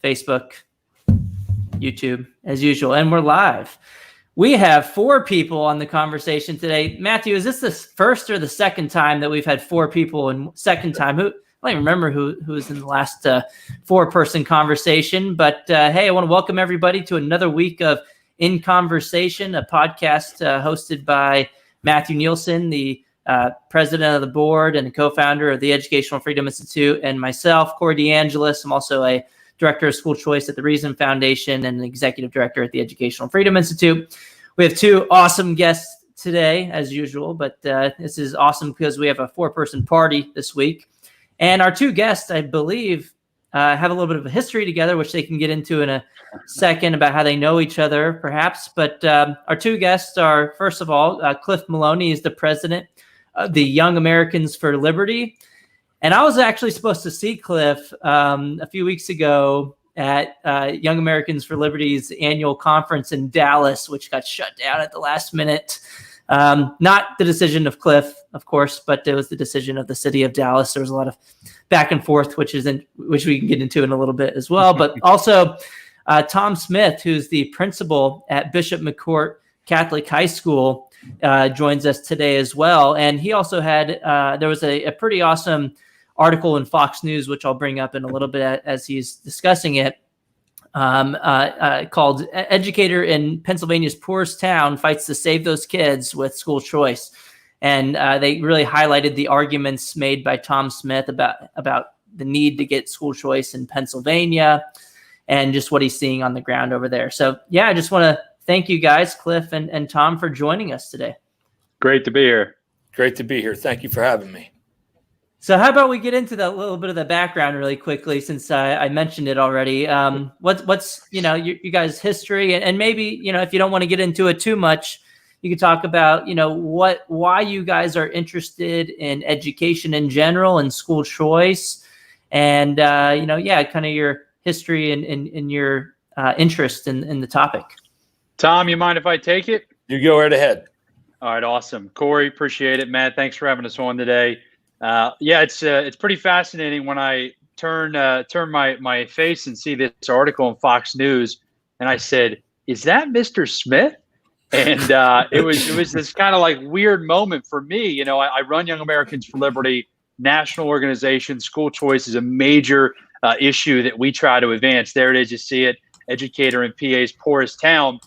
Facebook, YouTube, as usual, and we're live. We have 4 people on the conversation today. Matthew, is this the first or the second time that we've had 4 people? And second time, I don't even remember who was in the last 4-person conversation. But hey, I want to welcome everybody to another week of In Conversation, a podcast hosted by Matthew Nielsen, the president of the board and co-founder of the Educational Freedom Institute, and myself, Corey DeAngelis. I'm also a director of school choice at the Reason Foundation and an executive director at the Educational Freedom Institute. We have 2 awesome guests today, as usual, but this is awesome because we have a 4-person party this week. And our 2 guests, I believe, have a little bit of a history together, which they can get into in a second about how they know each other, perhaps. But our 2 guests are, first of all, Cliff Maloney is the president of the Young Americans for Liberty. And I was actually supposed to see Cliff a few weeks ago at Young Americans for Liberty's annual conference in Dallas, which got shut down at the last minute. Not the decision of Cliff, of course, but it was the decision of the city of Dallas. There was a lot of back and forth, which we can get into in a little bit as well. But also Tom Smith, who's the principal at Bishop McCourt Catholic High School, joins us today as well. And he also had, there was a pretty awesome article in Fox News, which I'll bring up in a little bit as he's discussing it, called "Educator in Pennsylvania's Poorest Town Fights to Save Those Kids with School Choice." And they really highlighted the arguments made by Tom Smith about the need to get school choice in Pennsylvania and just what he's seeing on the ground over there. So, yeah, I just want to thank you guys, Cliff and Tom, for joining us today. Great to be here. Great to be here. Thank you for having me. So how about we get into that little bit of the background really quickly, since I mentioned it already. What's you guys' history, and maybe if you don't want to get into it too much, you could talk about why you guys are interested in education in general and school choice, and kind of your history and your interest in the topic. Tom, you mind if I take it? You go right ahead. All right, awesome. Corey, appreciate it. Matt, thanks for having us on today. It's pretty fascinating when I turn my face and see this article on Fox News, and I said, "Is that Mr. Smith?" And it was this kind of like weird moment for me. I run Young Americans for Liberty, national organization. School choice is a major issue that we try to advance. There it is. You see it. Educator in PA's poorest town.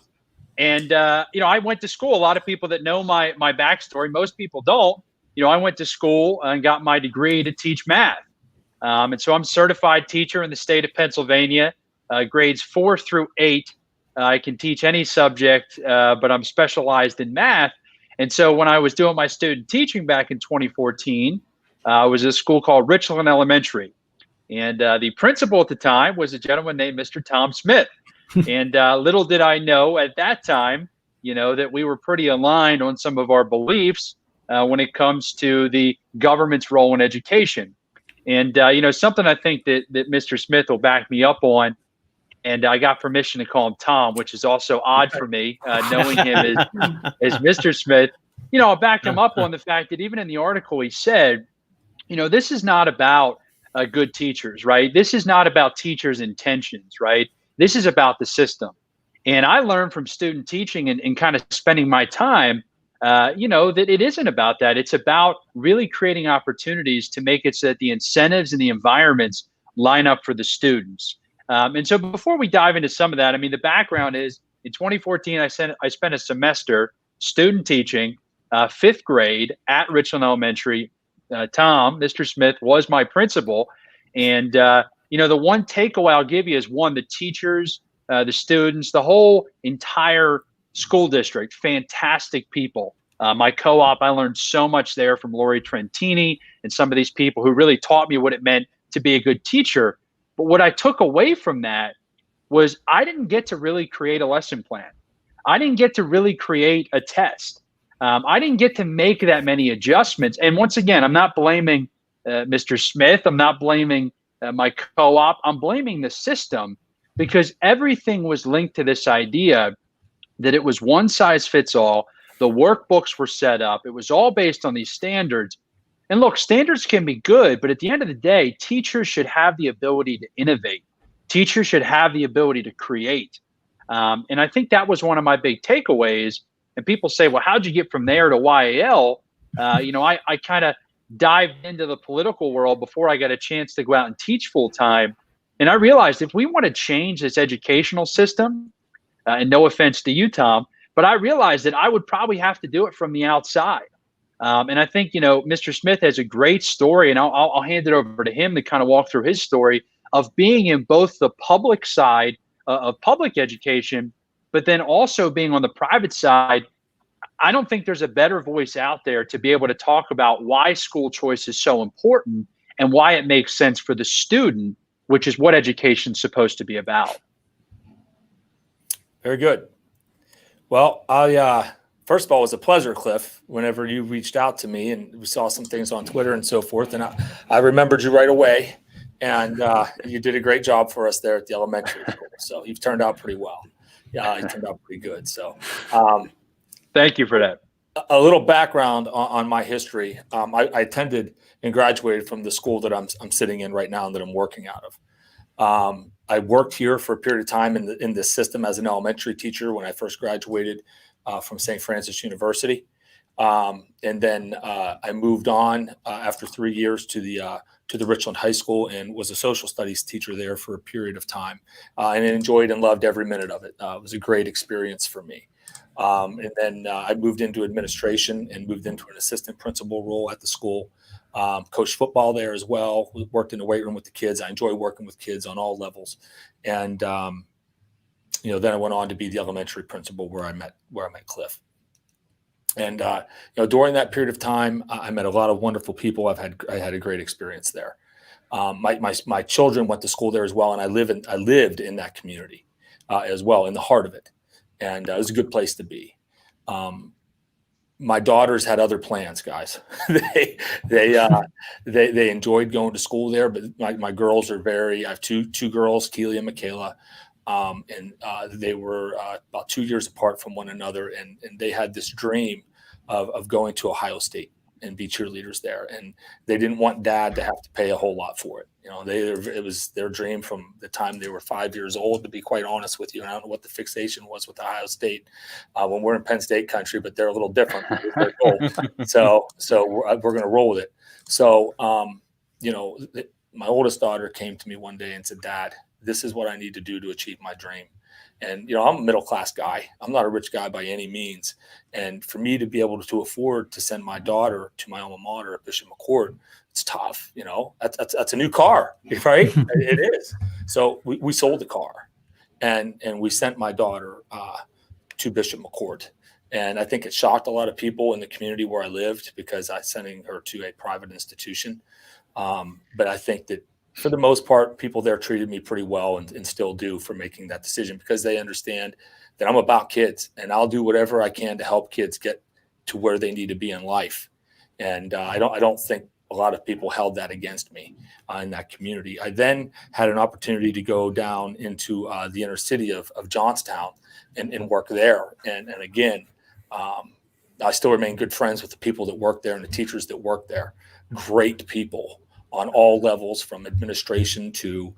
And I went to school. A lot of people that know my backstory, most people don't. I went to school and got my degree to teach math. And so I'm a certified teacher in the state of Pennsylvania, grades 4 through 8. I can teach any subject, but I'm specialized in math. And so when I was doing my student teaching back in 2014, I was at a school called Richland Elementary. And the principal at the time was a gentleman named Mr. Tom Smith. And little did I know at that time, that we were pretty aligned on some of our beliefs when it comes to the government's role in education. And, something I think that Mr. Smith will back me up on, and I got permission to call him Tom, which is also odd for me, knowing him as Mr. Smith. I'll back him up on the fact that even in the article he said, this is not about good teachers, right? This is not about teachers' intentions, right? This is about the system. And I learned from student teaching and kind of spending my time that it isn't about that. It's about really creating opportunities to make it so that the incentives and the environments line up for the students. And so before we dive into some of that, the background is in 2014, I spent a semester student teaching 5th grade at Richland Elementary. Tom, Mr. Smith, was my principal. And, the one takeaway I'll give you is, one, the teachers, the students, the whole entire school district, fantastic people. My co-op, I learned so much there from Lori Trentini and some of these people who really taught me what it meant to be a good teacher. But what I took away from that was I didn't get to really create a lesson plan. I didn't get to really create a test. I didn't get to make that many adjustments. And once again, I'm not blaming Mr. Smith. I'm not blaming my co-op. I'm blaming the system, because everything was linked to this idea that it was one size fits all. The workbooks were set up. It was all based on these standards. And look, standards can be good, but at the end of the day, teachers should have the ability to innovate. Teachers should have the ability to create. And I think that was one of my big takeaways. And people say, well, how'd you get from there to YAL? I kind of dived into the political world before I got a chance to go out and teach full time. And I realized if we want to change this educational system, and no offense to you, Tom, but I realized that I would probably have to do it from the outside. And I think, Mr. Smith has a great story, and I'll hand it over to him to kind of walk through his story of being in both the public side of public education, but then also being on the private side. I don't think there's a better voice out there to be able to talk about why school choice is so important and why it makes sense for the student, which is what education is supposed to be about. Very good. Well, first of all, it was a pleasure, Cliff, whenever you reached out to me, and we saw some things on Twitter and so forth. And I remembered you right away, and you did a great job for us there at the elementary school. So you've turned out pretty well. Yeah, you turned out pretty good. So thank you for that. A little background on my history. I attended and graduated from the school that I'm sitting in right now and that I'm working out of. I worked here for a period of time in the system as an elementary teacher when I first graduated from St. Francis University. And then I moved on after 3 years to the Richland High School and was a social studies teacher there for a period of time, and enjoyed and loved every minute of it. It was a great experience for me. And then I moved into administration and moved into an assistant principal role at the school. Coached football there as well. Worked in the weight room with the kids. I enjoy working with kids on all levels. And then I went on to be the elementary principal where I met Cliff. And during that period of time, I met a lot of wonderful people. I had a great experience there. My children went to school there as well, and I lived in that community as well, in the heart of it, and it was a good place to be. My daughters had other plans, guys. they enjoyed going to school there, but my girls are I have two girls, Keely and Michaela. And they were about 2 years apart from one another, and they had this dream of going to Ohio State and be cheerleaders there. And they didn't want Dad to have to pay a whole lot for it. It was their dream from the time they were 5 years old, to be quite honest with you. And I don't know what the fixation was with Ohio State when we're in Penn State country, but they're a little different. So we're going to roll with it. So, my oldest daughter came to me one day and said, Dad, this is what I need to do to achieve my dream. And, I'm a middle-class guy. I'm not a rich guy by any means. And for me to be able to afford to send my daughter to my alma mater at Bishop McCourt, it's tough. That's a new car, right? It is. So we sold the car and we sent my daughter to Bishop McCourt. And I think it shocked a lot of people in the community where I lived because I was sending her to a private institution. But I think that for the most part, people there treated me pretty well and still do for making that decision, because they understand that I'm about kids and I'll do whatever I can to help kids get to where they need to be in life. And I don't think a lot of people held that against me in that community. I then had an opportunity to go down into the inner city of Johnstown and work there. And again, I still remain good friends with the people that work there and the teachers that work there. Great people on all levels, from administration to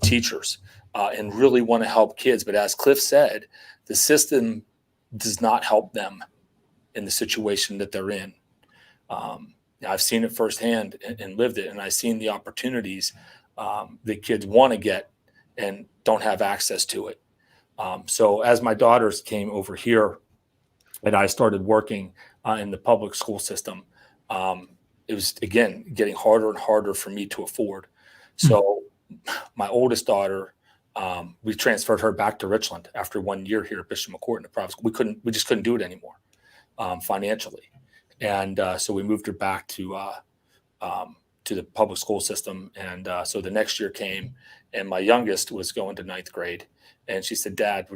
teachers, and really want to help kids. But as Cliff said, the system does not help them in the situation that they're in. I've seen it firsthand and lived it, and I've seen the opportunities that kids want to get and don't have access to it. So as my daughters came over here and I started working in the public school system, it was, again, getting harder and harder for me to afford. So my oldest daughter, we transferred her back to Richland after 1 year here at Bishop McCourt in the private school. We just couldn't do it anymore financially. And so we moved her back to the public school system. And so the next year came, and my youngest was going to 9th grade. And she said, Dad,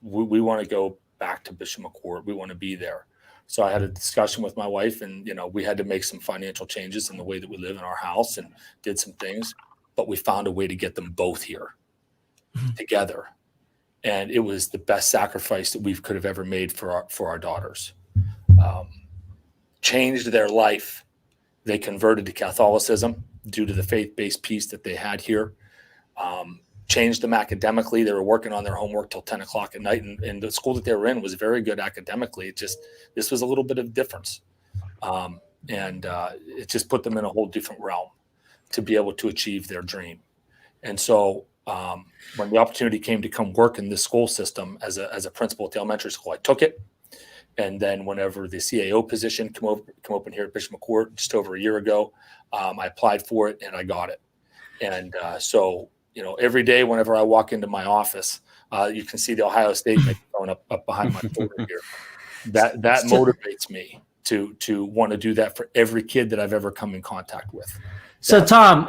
we want to go back to Bishop McCourt. We want to be there. So I had a discussion with my wife, and, we had to make some financial changes in the way that we live in our house and did some things, but we found a way to get them both here together. And it was the best sacrifice that we could have ever made for our daughters. Changed their life. They converted to Catholicism due to the faith-based piece that they had here. changed them academically. They were working on their homework till 10 o'clock at night, and the school that they were in was very good academically. This was a little bit of difference. It just put them in a whole different realm to be able to achieve their dream. And so when the opportunity came to come work in this school system as a principal at the elementary school, I took it. And then whenever the CAO position come open here at Bishop McCourt just over a year ago, I applied for it and I got it. And so, every day whenever I walk into my office, you can see the Ohio State going up behind my shoulder here. That motivates me to want to do that for every kid that I've ever come in contact with. So Tom,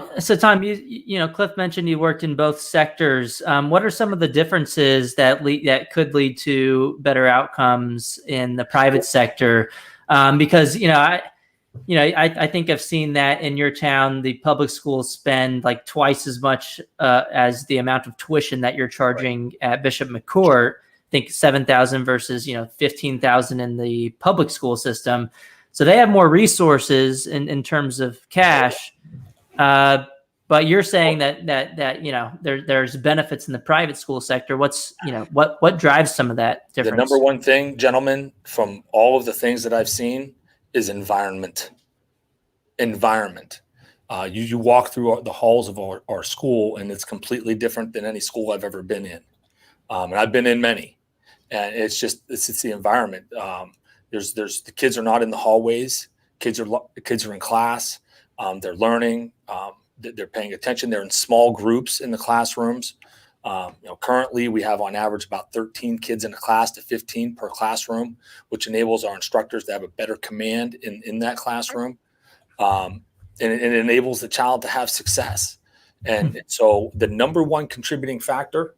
Cliff mentioned you worked in both sectors. What are some of the differences that could lead to better outcomes in the private sector? Because I think I've seen that in your town, the public schools spend like twice as much as the amount of tuition that you're charging at Bishop McCourt. I think $7,000 versus $15,000 in the public school system. So they have more resources in terms of cash. But you're saying that there's benefits in the private school sector. What drives some of that difference? The number one thing, gentlemen, from all of the things that I've seen is environment. You walk through the halls of our school, and it's completely different than any school I've ever been in. And I've been in many, and it's the environment. There's the kids are not in the hallways. Kids are in class. They're learning. They're paying attention. They're in small groups in the classrooms. Currently we have on average about 13 kids in a class to 15 per classroom, which enables our instructors to have a better command in that classroom. And it enables the child to have success. And so the number one contributing factor,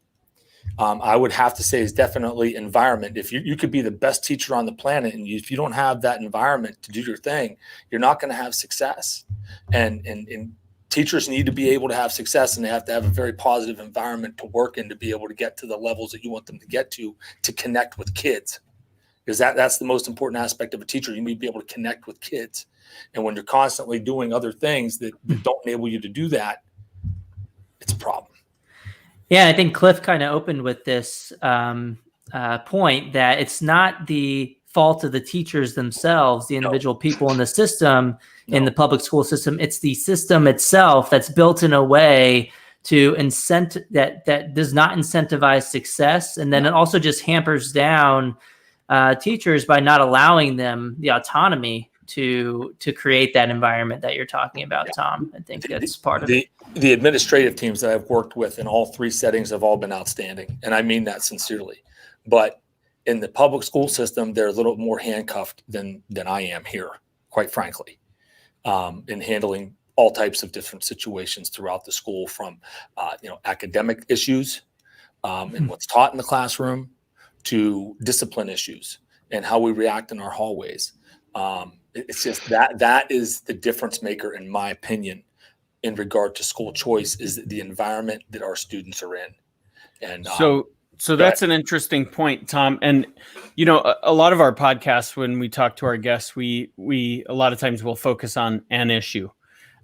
I would have to say, is definitely environment. If you could be the best teacher on the planet, and if you don't have that environment to do your thing, you're not going to have success. And teachers need to be able to have success, and they have to have a very positive environment to work in to be able to get to the levels that you want them to get to connect with kids. Because that's the most important aspect of a teacher. You need to be able to connect with kids. And when you're constantly doing other things that don't enable you to do that, it's a problem. Yeah, I think Cliff kind of opened with this point that it's not the fault of the teachers themselves, the individual people in the system, in the public school system. It's the system itself that's built in a way to that does not incentivize success. And then it also just hampers down teachers by not allowing them the autonomy to create that environment that you're talking about, Tom. I think that's part of it. The administrative teams that I've worked with in all three settings have all been outstanding, and I mean that sincerely. But in the public school system, they're a little more handcuffed than I am here, quite frankly, in handling all types of different situations throughout the school, from academic issues and what's taught in the classroom to discipline issues and how we react in our hallways. It's just that is the difference maker, in my opinion, in regard to school choice, is the environment that our students are in. And so that's an interesting point, Tom. And a lot of our podcasts, when we talk to our guests, we a lot of times will focus on an issue.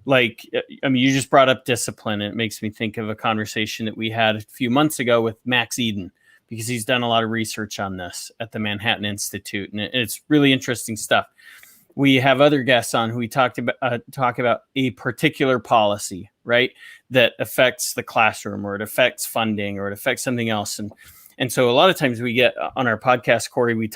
Like, you just brought up discipline. It makes me think of a conversation that we had a few months ago with Max Eden, because he's done a lot of research on this at the Manhattan Institute, and it's really interesting stuff. We have other guests on who we talk about a particular policy, right, that affects the classroom, or it affects funding, or it affects something else. And so a lot of times we get on our podcast, Corey, we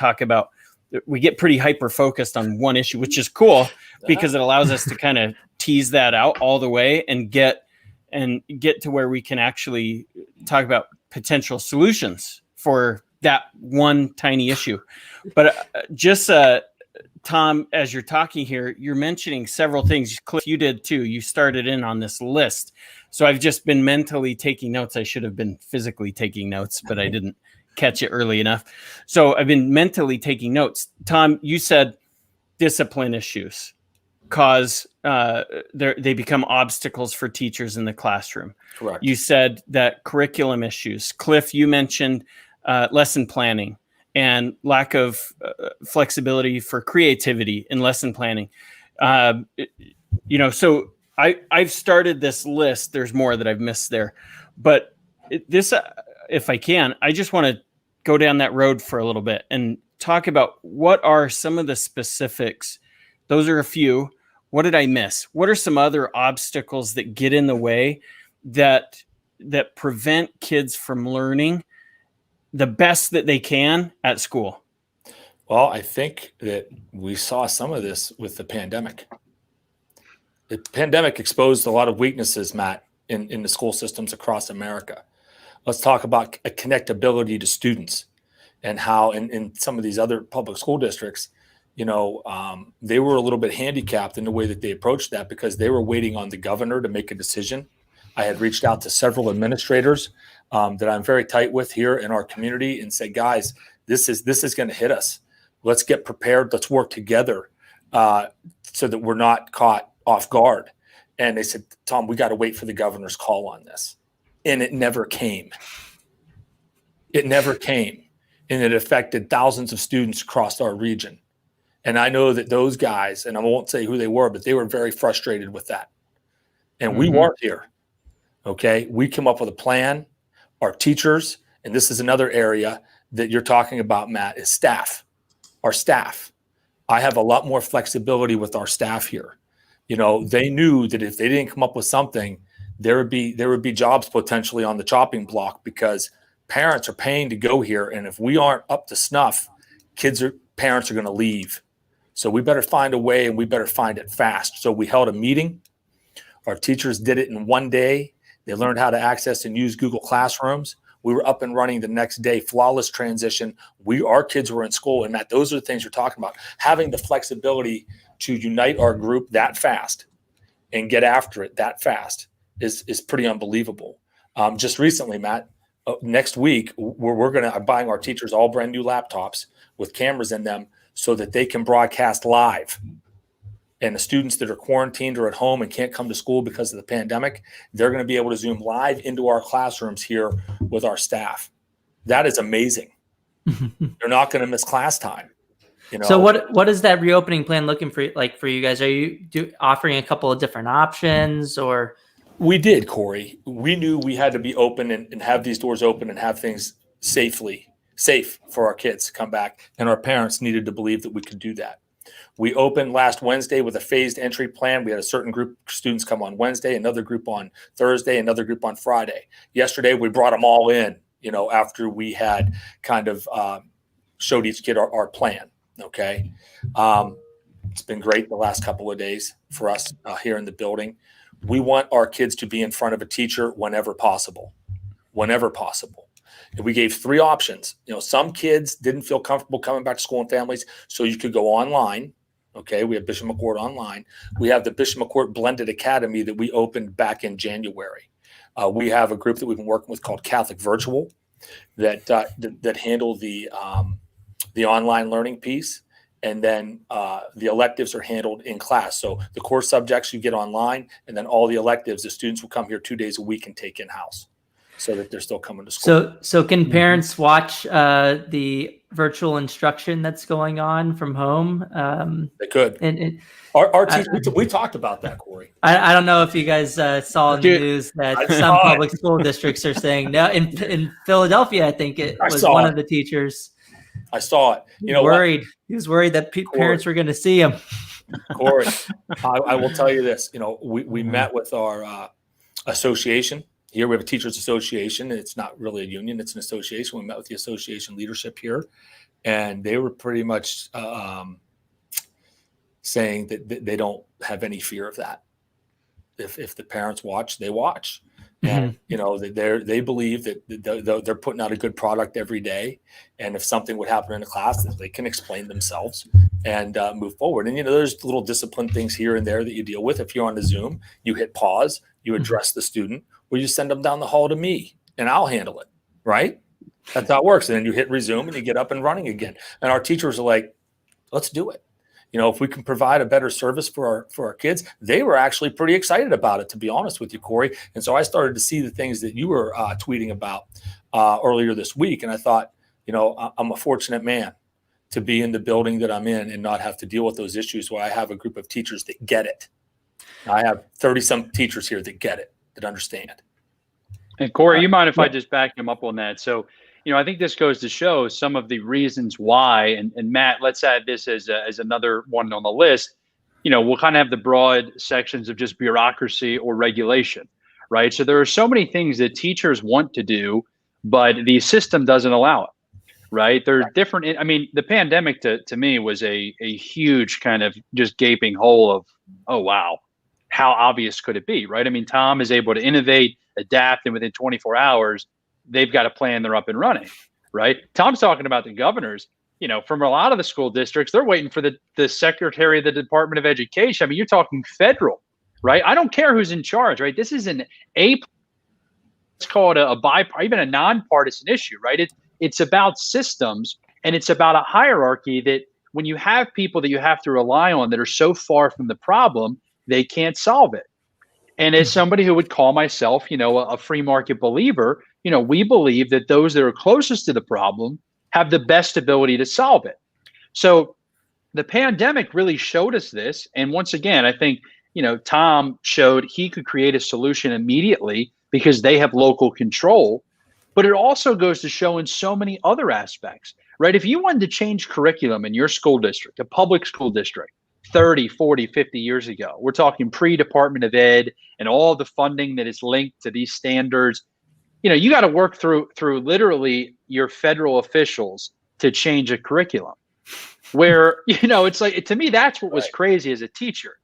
get pretty hyper focused on one issue, which is cool because it allows us to kind of tease that out all the way and get to where we can actually talk about potential solutions for that one tiny issue. But Tom, as you're talking here, you're mentioning several things. Cliff, you did too. You started in on this list. So I've just been mentally taking notes. I should have been physically taking notes, but I didn't catch it early enough. So I've been mentally taking notes. Tom, you said discipline issues cause they become obstacles for teachers in the classroom. Correct. You said that curriculum issues. Cliff, you mentioned lesson planning and lack of flexibility for creativity in lesson planning. So I've started this list. There's more that I've missed there, but this, if I can, I just want to go down that road for a little bit and talk about what are some of the specifics. Those are a few. What did I miss? What are some other obstacles that get in the way that prevent kids from learning the best that they can at school? Well, I think that we saw some of this with the pandemic. The pandemic exposed a lot of weaknesses, Matt, in the school systems across America. Let's talk about a connectability to students and how in some of these other public school districts, they were a little bit handicapped in the way that they approached that because they were waiting on the governor to make a decision. I had reached out to several administrators that I'm very tight with here in our community and said, guys, this is going to hit us. Let's get prepared. Let's work together so that we're not caught off guard. And they said, Tom, we got to wait for the governor's call on this. And it never came. It never came. And it affected thousands of students across our region. And I know that those guys, and I won't say who they were, but they were very frustrated with that. And we weren't here. Okay. We came up with a plan. Our teachers, and this is another area that you're talking about, Matt, is staff. Our staff. I have a lot more flexibility with our staff here. They knew that if they didn't come up with something, there would be jobs potentially on the chopping block because parents are paying to go here. And if we aren't up to snuff, parents are going to leave. So we better find a way and we better find it fast. So we held a meeting. Our teachers did it in one day. They learned how to access and use Google Classrooms. We were up and running the next day, flawless transition. Our kids were in school. And Matt, those are the things you're talking about. Having the flexibility to unite our group that fast and get after it that fast is pretty unbelievable. Just recently, Matt, next week, I'm buying our teachers all brand new laptops with cameras in them so that they can broadcast live. And the students that are quarantined or at home and can't come to school because of the pandemic, they're going to be able to Zoom live into our classrooms here with our staff. That is amazing. They're not going to miss class time. So what is that reopening plan looking for you guys? Are you offering a couple of different options or? We did, Corey. We knew we had to be open and have these doors open and have things safe for our kids to come back. And our parents needed to believe that we could do that. We opened last Wednesday with a phased entry plan. We had a certain group of students come on Wednesday, another group on Thursday, another group on Friday. Yesterday, we brought them all in, after we had kind of showed each kid our plan. Okay. It's been great the last couple of days for us here in the building. We want our kids to be in front of a teacher whenever possible. And we gave 3 options. Some kids didn't feel comfortable coming back to school and families, so you could go online. Okay, we have Bishop McCourt online. We have the Bishop McCourt Blended Academy that we opened back in January. We have a group that we've been working with called Catholic Virtual that handle the online learning piece. And then the electives are handled in class. So the core subjects you get online, and then all the electives, the students will come here 2 days a week and take in-house so that they're still coming to school. So can parents watch the virtual instruction that's going on from home? They could. And our teachers, we talked about that, Corey. I don't know if you guys saw in the news that some public school districts are saying no. In Philadelphia, I think it was one of the teachers. I saw it. He was worried that parents were going to see him. Corey, I will tell you this. We met with our association. Here we have a teachers association. It's not really a union. It's an association. We met with the association leadership here, and they were pretty much saying that they don't have any fear of that. If the parents watch, they watch. And they believe that they're putting out a good product every day, and if something would happen in a class, they can explain themselves and move forward. And there's little discipline things here and there that you deal with. If you're on the Zoom, you hit pause, you address the student, or you send them down the hall to me, and I'll handle it. Right? That's how it works. And then you hit resume, and you get up and running again. And our teachers are like, "Let's do it." If we can provide a better service for our kids, they were actually pretty excited about it, to be honest with you, Corey. And so I started to see the things that you were tweeting about earlier this week. And I thought, I'm a fortunate man to be in the building that I'm in and not have to deal with those issues where I have a group of teachers that get it. I have 30 some teachers here that get it, that understand. And Corey, you mind if I just back him up on that? So, I think this goes to show some of the reasons why, and Matt, let's add this as another one on the list. We'll kind of have the broad sections of just bureaucracy or regulation, right? So there are so many things that teachers want to do, but the system doesn't allow it, right? There's different. I mean, the pandemic to me was a huge kind of just gaping hole of, oh, wow, how obvious could it be, right? I mean, Tom is able to innovate, adapt, and within 24 hours, they've got a plan, they're up and running, right? Tom's talking about the governors. From a lot of the school districts, they're waiting for the secretary of the Department of Education. I mean, you're talking federal, right? I don't care who's in charge, right? This is it's called even a nonpartisan issue, right? It's about systems, and it's about a hierarchy that when you have people that you have to rely on that are so far from the problem, they can't solve it. And as somebody who would call myself, a free market believer, we believe that those that are closest to the problem have the best ability to solve it. So the pandemic really showed us this. And once again, I think, Tom showed he could create a solution immediately because they have local control. But it also goes to show in so many other aspects, right? If you wanted to change curriculum in your school district, a public school district, 30, 40, 50 years ago, we're talking pre-Department of Ed and all the funding that is linked to these standards. You got to work through literally your federal officials to change a curriculum where, it's like, to me, that's what was crazy as a teacher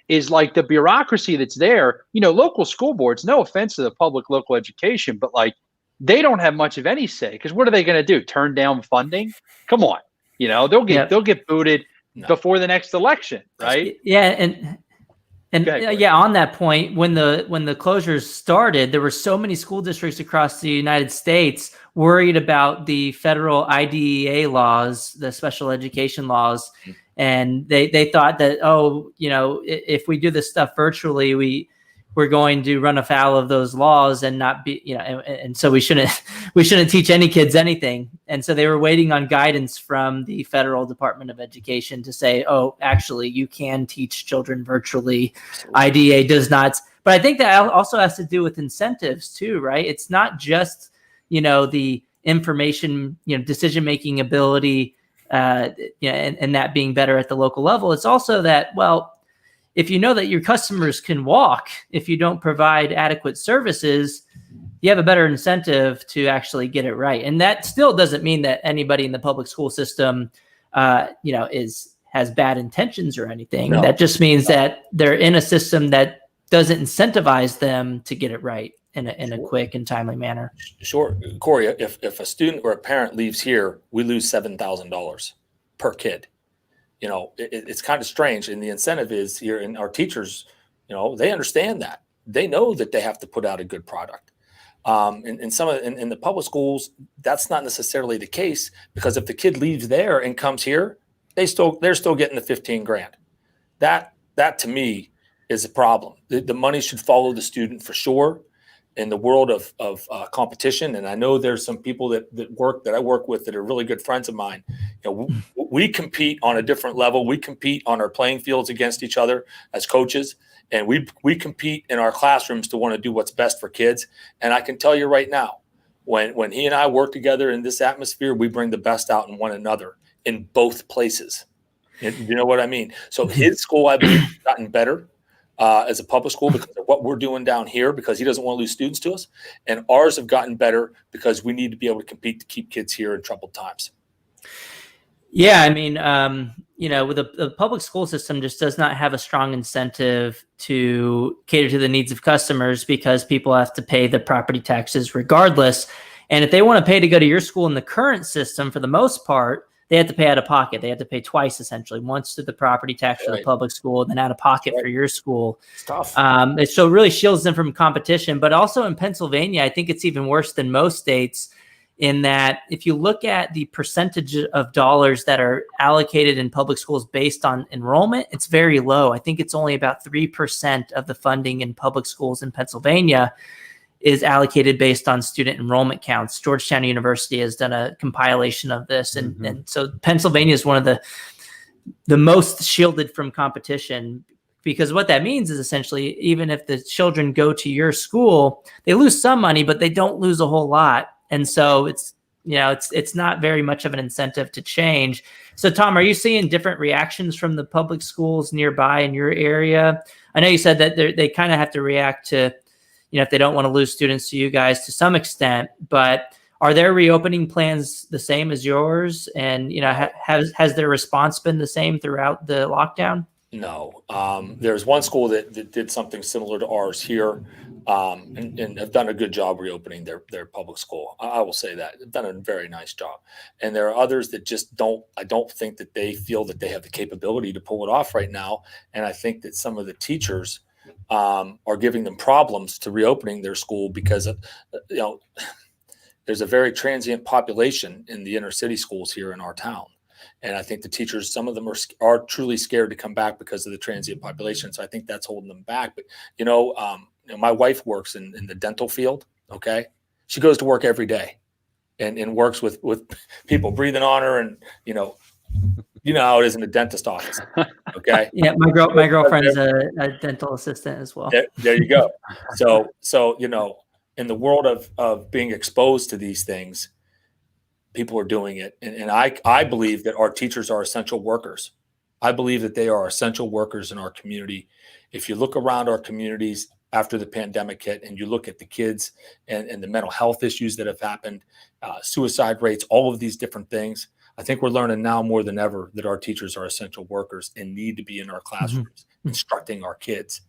is like the bureaucracy that's there, local school boards, no offense to the public local education, but like they don't have much of any say because what are they going to do? Turn down funding? Come on. They'll get booted before the next election. Right. Yeah. And on that point, when the closures started, there were so many school districts across the United States worried about the federal IDEA laws, the special education laws, and they thought that if we do this stuff virtually, we're going to run afoul of those laws and not be and so we shouldn't teach any kids anything. And so they were waiting on guidance from the federal Department of Education to say, oh, actually you can teach children virtually. IDEA does not. But I think that also has to do with incentives too, right? It's not just the information decision making ability and that being better at the local level. It's also that, well, if you know that your customers can walk, if you don't provide adequate services, you have a better incentive to actually get it right. And that still doesn't mean that anybody in the public school system, has bad intentions or anything. No. That just means that they're in a system that doesn't incentivize them to get it right in a quick and timely manner. Sure, Corey. If a student or a parent leaves here, we lose $7,000 per kid. It's kind of strange. And the incentive is here, and our teachers, they understand that. They know that they have to put out a good product. In the public schools, that's not necessarily the case because if the kid leaves there and comes here, they're still getting the $15,000. That to me is a problem. The money should follow the student for sure. In the world of competition, and I know there's some people that I work with that are really good friends of mine. We compete on a different level. We compete on our playing fields against each other as coaches, and we compete in our classrooms to want to do what's best for kids. And I can tell you right now, when he and I work together in this atmosphere, we bring the best out in one another in both places. You know what I mean? So his school, I believe, has gotten better. As a public school because of what we're doing down here because he doesn't want to lose students to us. And ours have gotten better because we need to be able to compete to keep kids here in troubled times. Yeah, I mean, with the public school system just does not have a strong incentive to cater to the needs of customers because people have to pay the property taxes regardless. And if they want to pay to go to your school in the current system, for the most part, they have to pay out of pocket. They have to pay twice, essentially, once to the property tax for the public school, and then out of pocket for your school. It's tough. So it really shields them from competition. But also in Pennsylvania, I think it's even worse than most states in that if you look at the percentage of dollars that are allocated in public schools based on enrollment, it's very low. I think it's only about 3% of the funding in public schools in Pennsylvania is allocated based on student enrollment counts. Georgetown University has done a compilation of this. And so Pennsylvania is one of the most shielded from competition because what that means is essentially, even if the children go to your school, they lose some money, but they don't lose a whole lot. And so it's not very much of an incentive to change. So Tom, are you seeing different reactions from the public schools nearby in your area? I know you said that they kind of have to react to, if they don't want to lose students to you guys to some extent, but are their reopening plans the same as yours? And, has their response been the same throughout the lockdown? No. There's one school that did something similar to ours here, and have done a good job reopening their public school. I will say that. They've done a very nice job. And there are others that just I don't think that they feel that they have the capability to pull it off right now. And I think that some of the teachers are giving them problems to reopening their school because of, there's a very transient population in the inner city schools here in our town. And I think the teachers, some of them are truly scared to come back because of the transient population. So I think that's holding them back. But, my wife works in the dental field. Okay. She goes to work every day and works with people breathing on her. And, how it is in a dentist office. Okay. Yeah. My girlfriend is a dental assistant as well. There you go. So, in the world of being exposed to these things, people are doing it. And I believe that our teachers are essential workers. I believe that they are essential workers in our community. If you look around our communities after the pandemic hit and you look at the kids and the mental health issues that have happened, suicide rates, all of these different things, I think we're learning now more than ever that our teachers are essential workers and need to be in our classrooms instructing our kids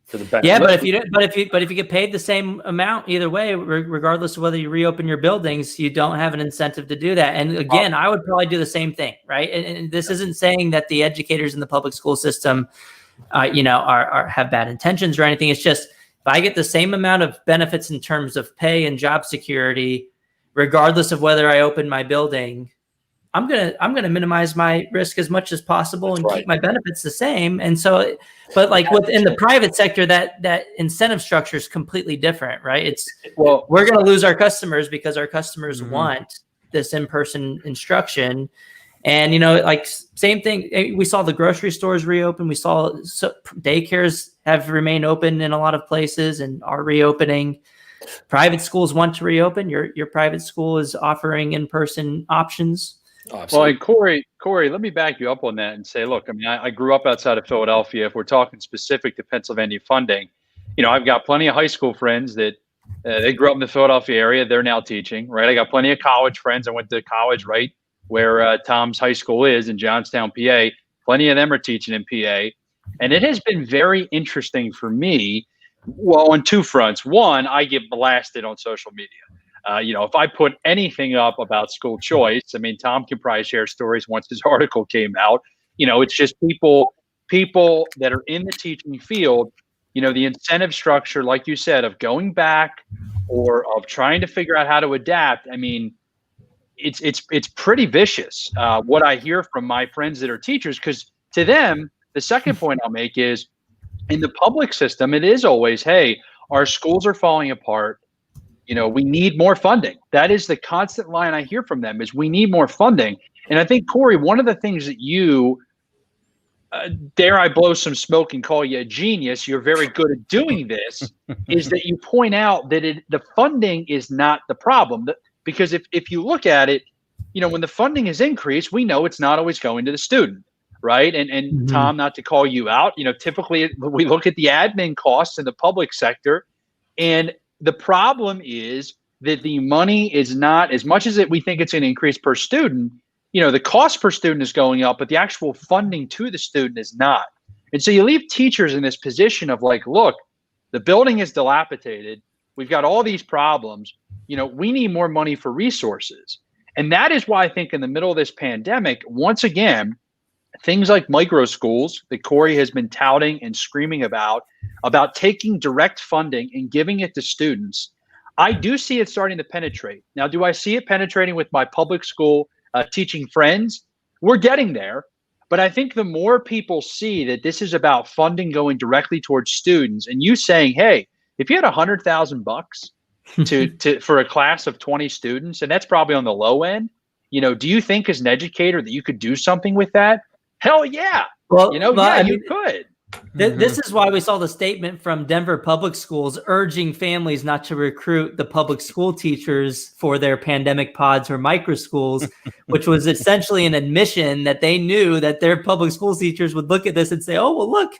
for the benefit. Yeah, but if you get paid the same amount either way, regardless of whether you reopen your buildings, you don't have an incentive to do that. And again, I would probably do the same thing, right? And this isn't saying that the educators in the public school system, have bad intentions or anything. It's just if I get the same amount of benefits in terms of pay and job security, regardless of whether I open my building, I'm gonna minimize my risk as much as possible and keep my benefits the same. And so, but like within the private sector, that incentive structure is completely different, right? We're gonna lose our customers because our customers want this in-person instruction. And same thing. We saw the grocery stores reopen. We saw daycares have remained open in a lot of places and are reopening. Private schools want to reopen. Your private school is offering in-person options. Well, and Corey, let me back you up on that and say, look, I mean, I grew up outside of Philadelphia. If we're talking specific to Pennsylvania funding, I've got plenty of high school friends that they grew up in the Philadelphia area. They're now teaching, right? I got plenty of college friends. I went to college right where Tom's high school is in Johnstown, PA. Plenty of them are teaching in PA. And it has been very interesting for me, well, on two fronts. One, I get blasted on social media. If I put anything up about school choice, I mean, Tom can probably share stories once his article came out. It's just people that are in the teaching field, the incentive structure, like you said, of going back or of trying to figure out how to adapt. I mean, it's pretty vicious. What I hear from my friends that are teachers, because to them, the second point I'll make is in the public system, it is always, hey, our schools are falling apart. We need more funding. That is the constant line I hear from them is we need more funding. And I think, Corey, one of the things that you, dare I blow some smoke and call you a genius, you're very good at doing this, is that you point out that the funding is not the problem. Because if you look at it, when the funding is increased, we know it's not always going to the student, right? And Tom, not to call you out, typically we look at the admin costs in the public sector, and the problem is that the money is not, as much as we think it's an increase per student, the cost per student is going up, but the actual funding to the student is not. And so you leave teachers in this position of like, look, the building is dilapidated. We've got all these problems. We need more money for resources. And that is why I think in the middle of this pandemic, once again, things like micro schools that Corey has been touting and screaming about taking direct funding and giving it to students, I do see it starting to penetrate. Now, do I see it penetrating with my public school teaching friends? We're getting there. But I think the more people see that this is about funding going directly towards students, and you saying, hey, if you had $100,000 for a class of 20 students, and that's probably on the low end, do you think as an educator that you could do something with that? Hell yeah. Well, you could. This is why we saw the statement from Denver Public Schools urging families not to recruit the public school teachers for their pandemic pods or micro schools, which was essentially an admission that they knew that their public school teachers would look at this and say, oh, well, look,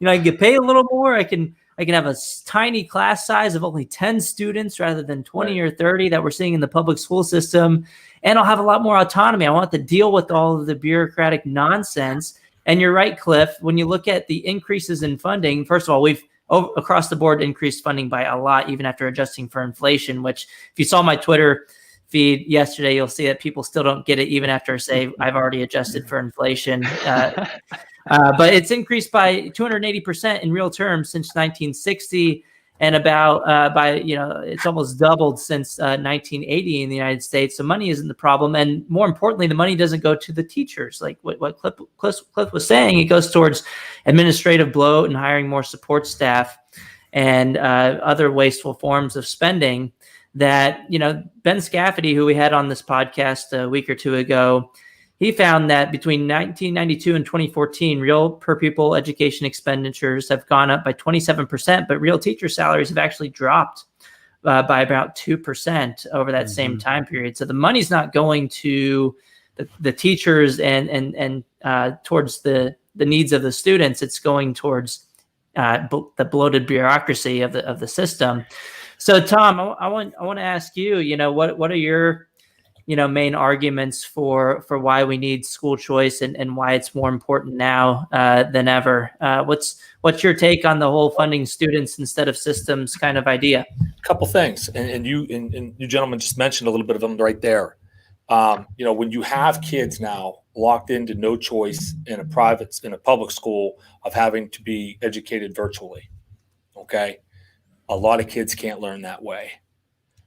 I can get paid a little more. I can have a tiny class size of only 10 students rather than 20 or 30 that we're seeing in the public school system. And I'll have a lot more autonomy. I want to deal with all of the bureaucratic nonsense. And you're right, Cliff, when you look at the increases in funding, first of all, we've across the board increased funding by a lot, even after adjusting for inflation, which if you saw my Twitter feed yesterday, you'll see that people still don't get it, even after say I've already adjusted for inflation. But it's increased by 280% in real terms since 1960. And about it's almost doubled since 1980 in the United States. So money isn't the problem. And more importantly, the money doesn't go to the teachers. Like what Cliff was saying, it goes towards administrative bloat and hiring more support staff and other wasteful forms of spending that, Ben Scafferty, who we had on this podcast a week or two ago, he found that between 1992 and 2014, real per pupil education expenditures have gone up by 27%, but real teacher salaries have actually dropped by about 2% over that same time period. So the money's not going to the teachers and towards the needs of the students. It's going towards the bloated bureaucracy of the system. So Tom, I want to ask you, what are your main arguments for why we need school choice and why it's more important now than ever. What's your take on the whole funding students instead of systems kind of idea? A couple things, and you gentlemen just mentioned a little bit of them right there. When you have kids now locked into no choice in a public school of having to be educated virtually, okay, a lot of kids can't learn that way.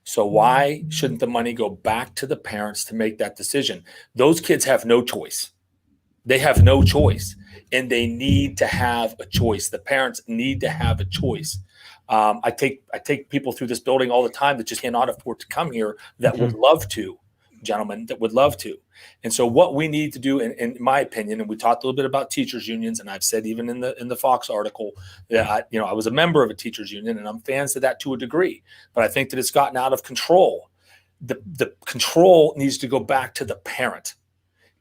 So why shouldn't the money go back to the parents to make that decision? Those kids have no choice. They have no choice, and they need to have a choice. The parents need to have a choice. I take people through this building all the time that just cannot afford to come here that would love to, gentlemen, that would love to. And so what we need to do, in my opinion, and we talked a little bit about teachers unions, and I've said even in the Fox article that I was a member of a teachers union, and I'm fans of that to a degree, but I think that it's gotten out of control. The control needs to go back to the parent.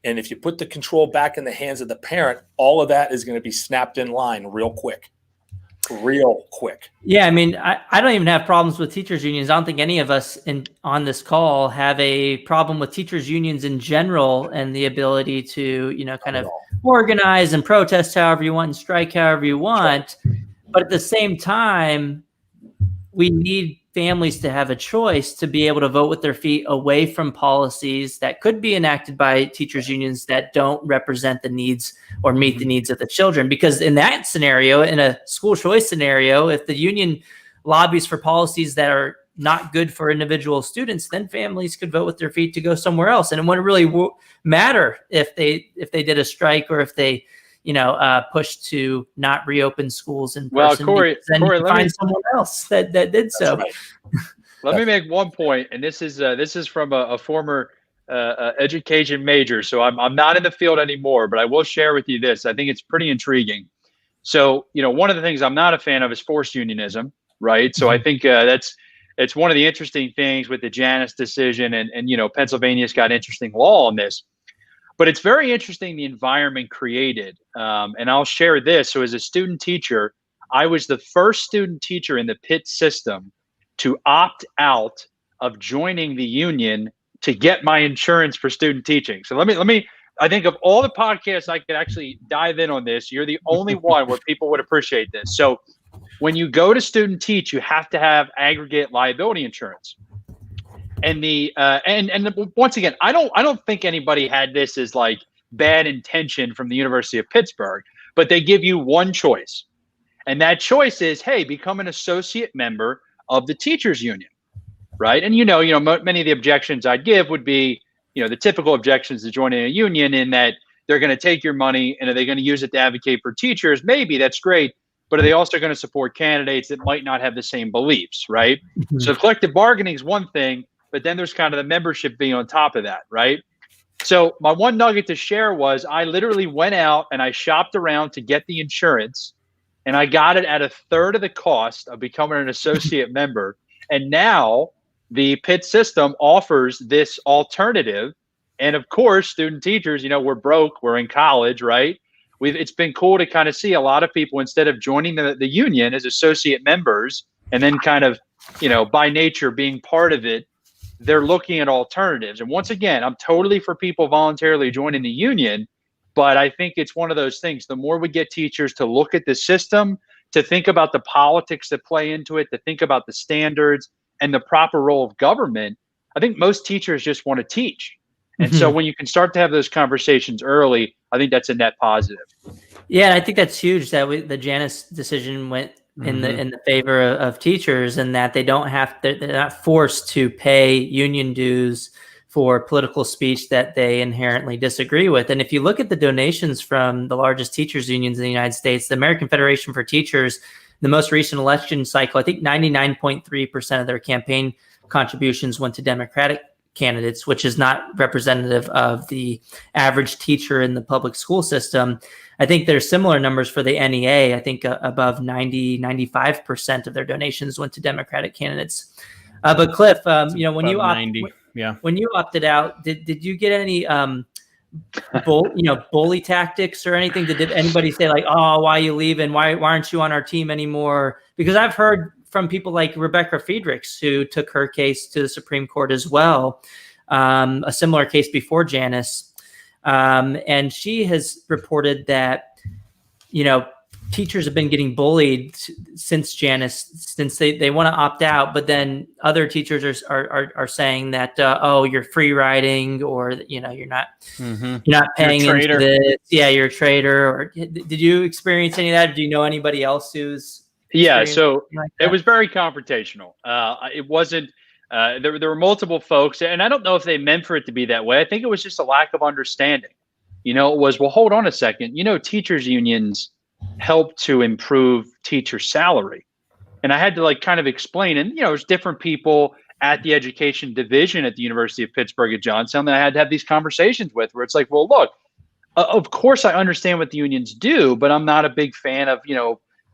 And if you put the control back in the hands of the parent, all of that is going to be snapped in line real quick. Yeah, I mean, I don't even have problems with teachers unions. I don't think any of us on this call have a problem with teachers unions in general and the ability to, kind of organize and protest however you want and strike however you want. But at the same time, we need families to have a choice to be able to vote with their feet away from policies that could be enacted by teachers unions that don't represent the needs or meet the needs of the children. Because in that scenario, in a school choice scenario, if the union lobbies for policies that are not good for individual students, then families could vote with their feet to go somewhere else. And it wouldn't really matter if they did a strike or if they pushed to not reopen schools in person. Corey, let find someone else that did so. Right. Let me make one point, and this is from a former education major, so I'm not in the field anymore, but I will share with you this. I think it's pretty intriguing. So, one of the things I'm not a fan of is forced unionism, right? So I think it's one of the interesting things with the DeAngelis decision, and Pennsylvania's got interesting law on this. But it's very interesting the environment created. And I'll share this. So as a student teacher, I was the first student teacher in the Pitt system to opt out of joining the union to get my insurance for student teaching. So let me I think of all the podcasts I could actually dive in on this, you're the only one where people would appreciate this. So when you go to student teach, you have to have aggregate liability insurance. And and once again, I don't think anybody had this as like bad intention from the University of Pittsburgh, but they give you one choice. And that choice is, hey, become an associate member of the teachers union, right? And many of the objections I'd give would be, the typical objections to joining a union in that they're going to take your money and are they going to use it to advocate for teachers? Maybe that's great, but are they also going to support candidates that might not have the same beliefs, right? Mm-hmm. So collective bargaining is one thing, but then there's kind of the membership being on top of that, right? So my one nugget to share was I literally went out and I shopped around to get the insurance and I got it at a third of the cost of becoming an associate member. And now the Pitt system offers this alternative. And of course, student teachers, we're broke, we're in college, right? It's been cool to kind of see a lot of people, instead of joining the union as associate members and then kind of, by nature being part of it, they're looking at alternatives. And once again, I'm totally for people voluntarily joining the union, but I think it's one of those things. The more we get teachers to look at the system, to think about the politics that play into it, to think about the standards and the proper role of government, I think most teachers just want to teach. And so when you can start to have those conversations early, I think that's a net positive. Yeah, I think that's huge that the DeAngelis decision went in the favor of teachers, and that they're not forced to pay union dues for political speech that they inherently disagree with. And if you look at the donations from the largest teachers unions in the United States, the American Federation for Teachers, the most recent election cycle, I think 99.3% of their campaign contributions went to Democratic candidates, which is not representative of the average teacher in the public school system. I think there's similar numbers for the NEA. I think above 95% of their donations went to Democratic candidates. But Cliff, when you opted out, did you get any bully tactics or anything? Did anybody say like, "Oh, why are you leaving? Why aren't you on our team anymore?" Because I've heard from people like Rebecca Friedrichs, who took her case to the Supreme Court as well, a similar case before DeAngelis. And she has reported that, teachers have been getting bullied since DeAngelis, since they want to opt out, but then other teachers are saying that, you're free riding, or, you're not paying into this. Yeah, you're a traitor. Or did you experience any of that? Do you know anybody else who's? Yeah, so it was very confrontational. It wasn't, there were multiple folks, and I don't know if they meant for it to be that way. I think it was just a lack of understanding. It was, well, hold on a second. Teachers unions help to improve teacher salary. And I had to kind of explain, and, there's different people at the education division at the University of Pittsburgh at Johnstown that I had to have these conversations with, where it's like, well, look, of course I understand what the unions do, but I'm not a big fan of,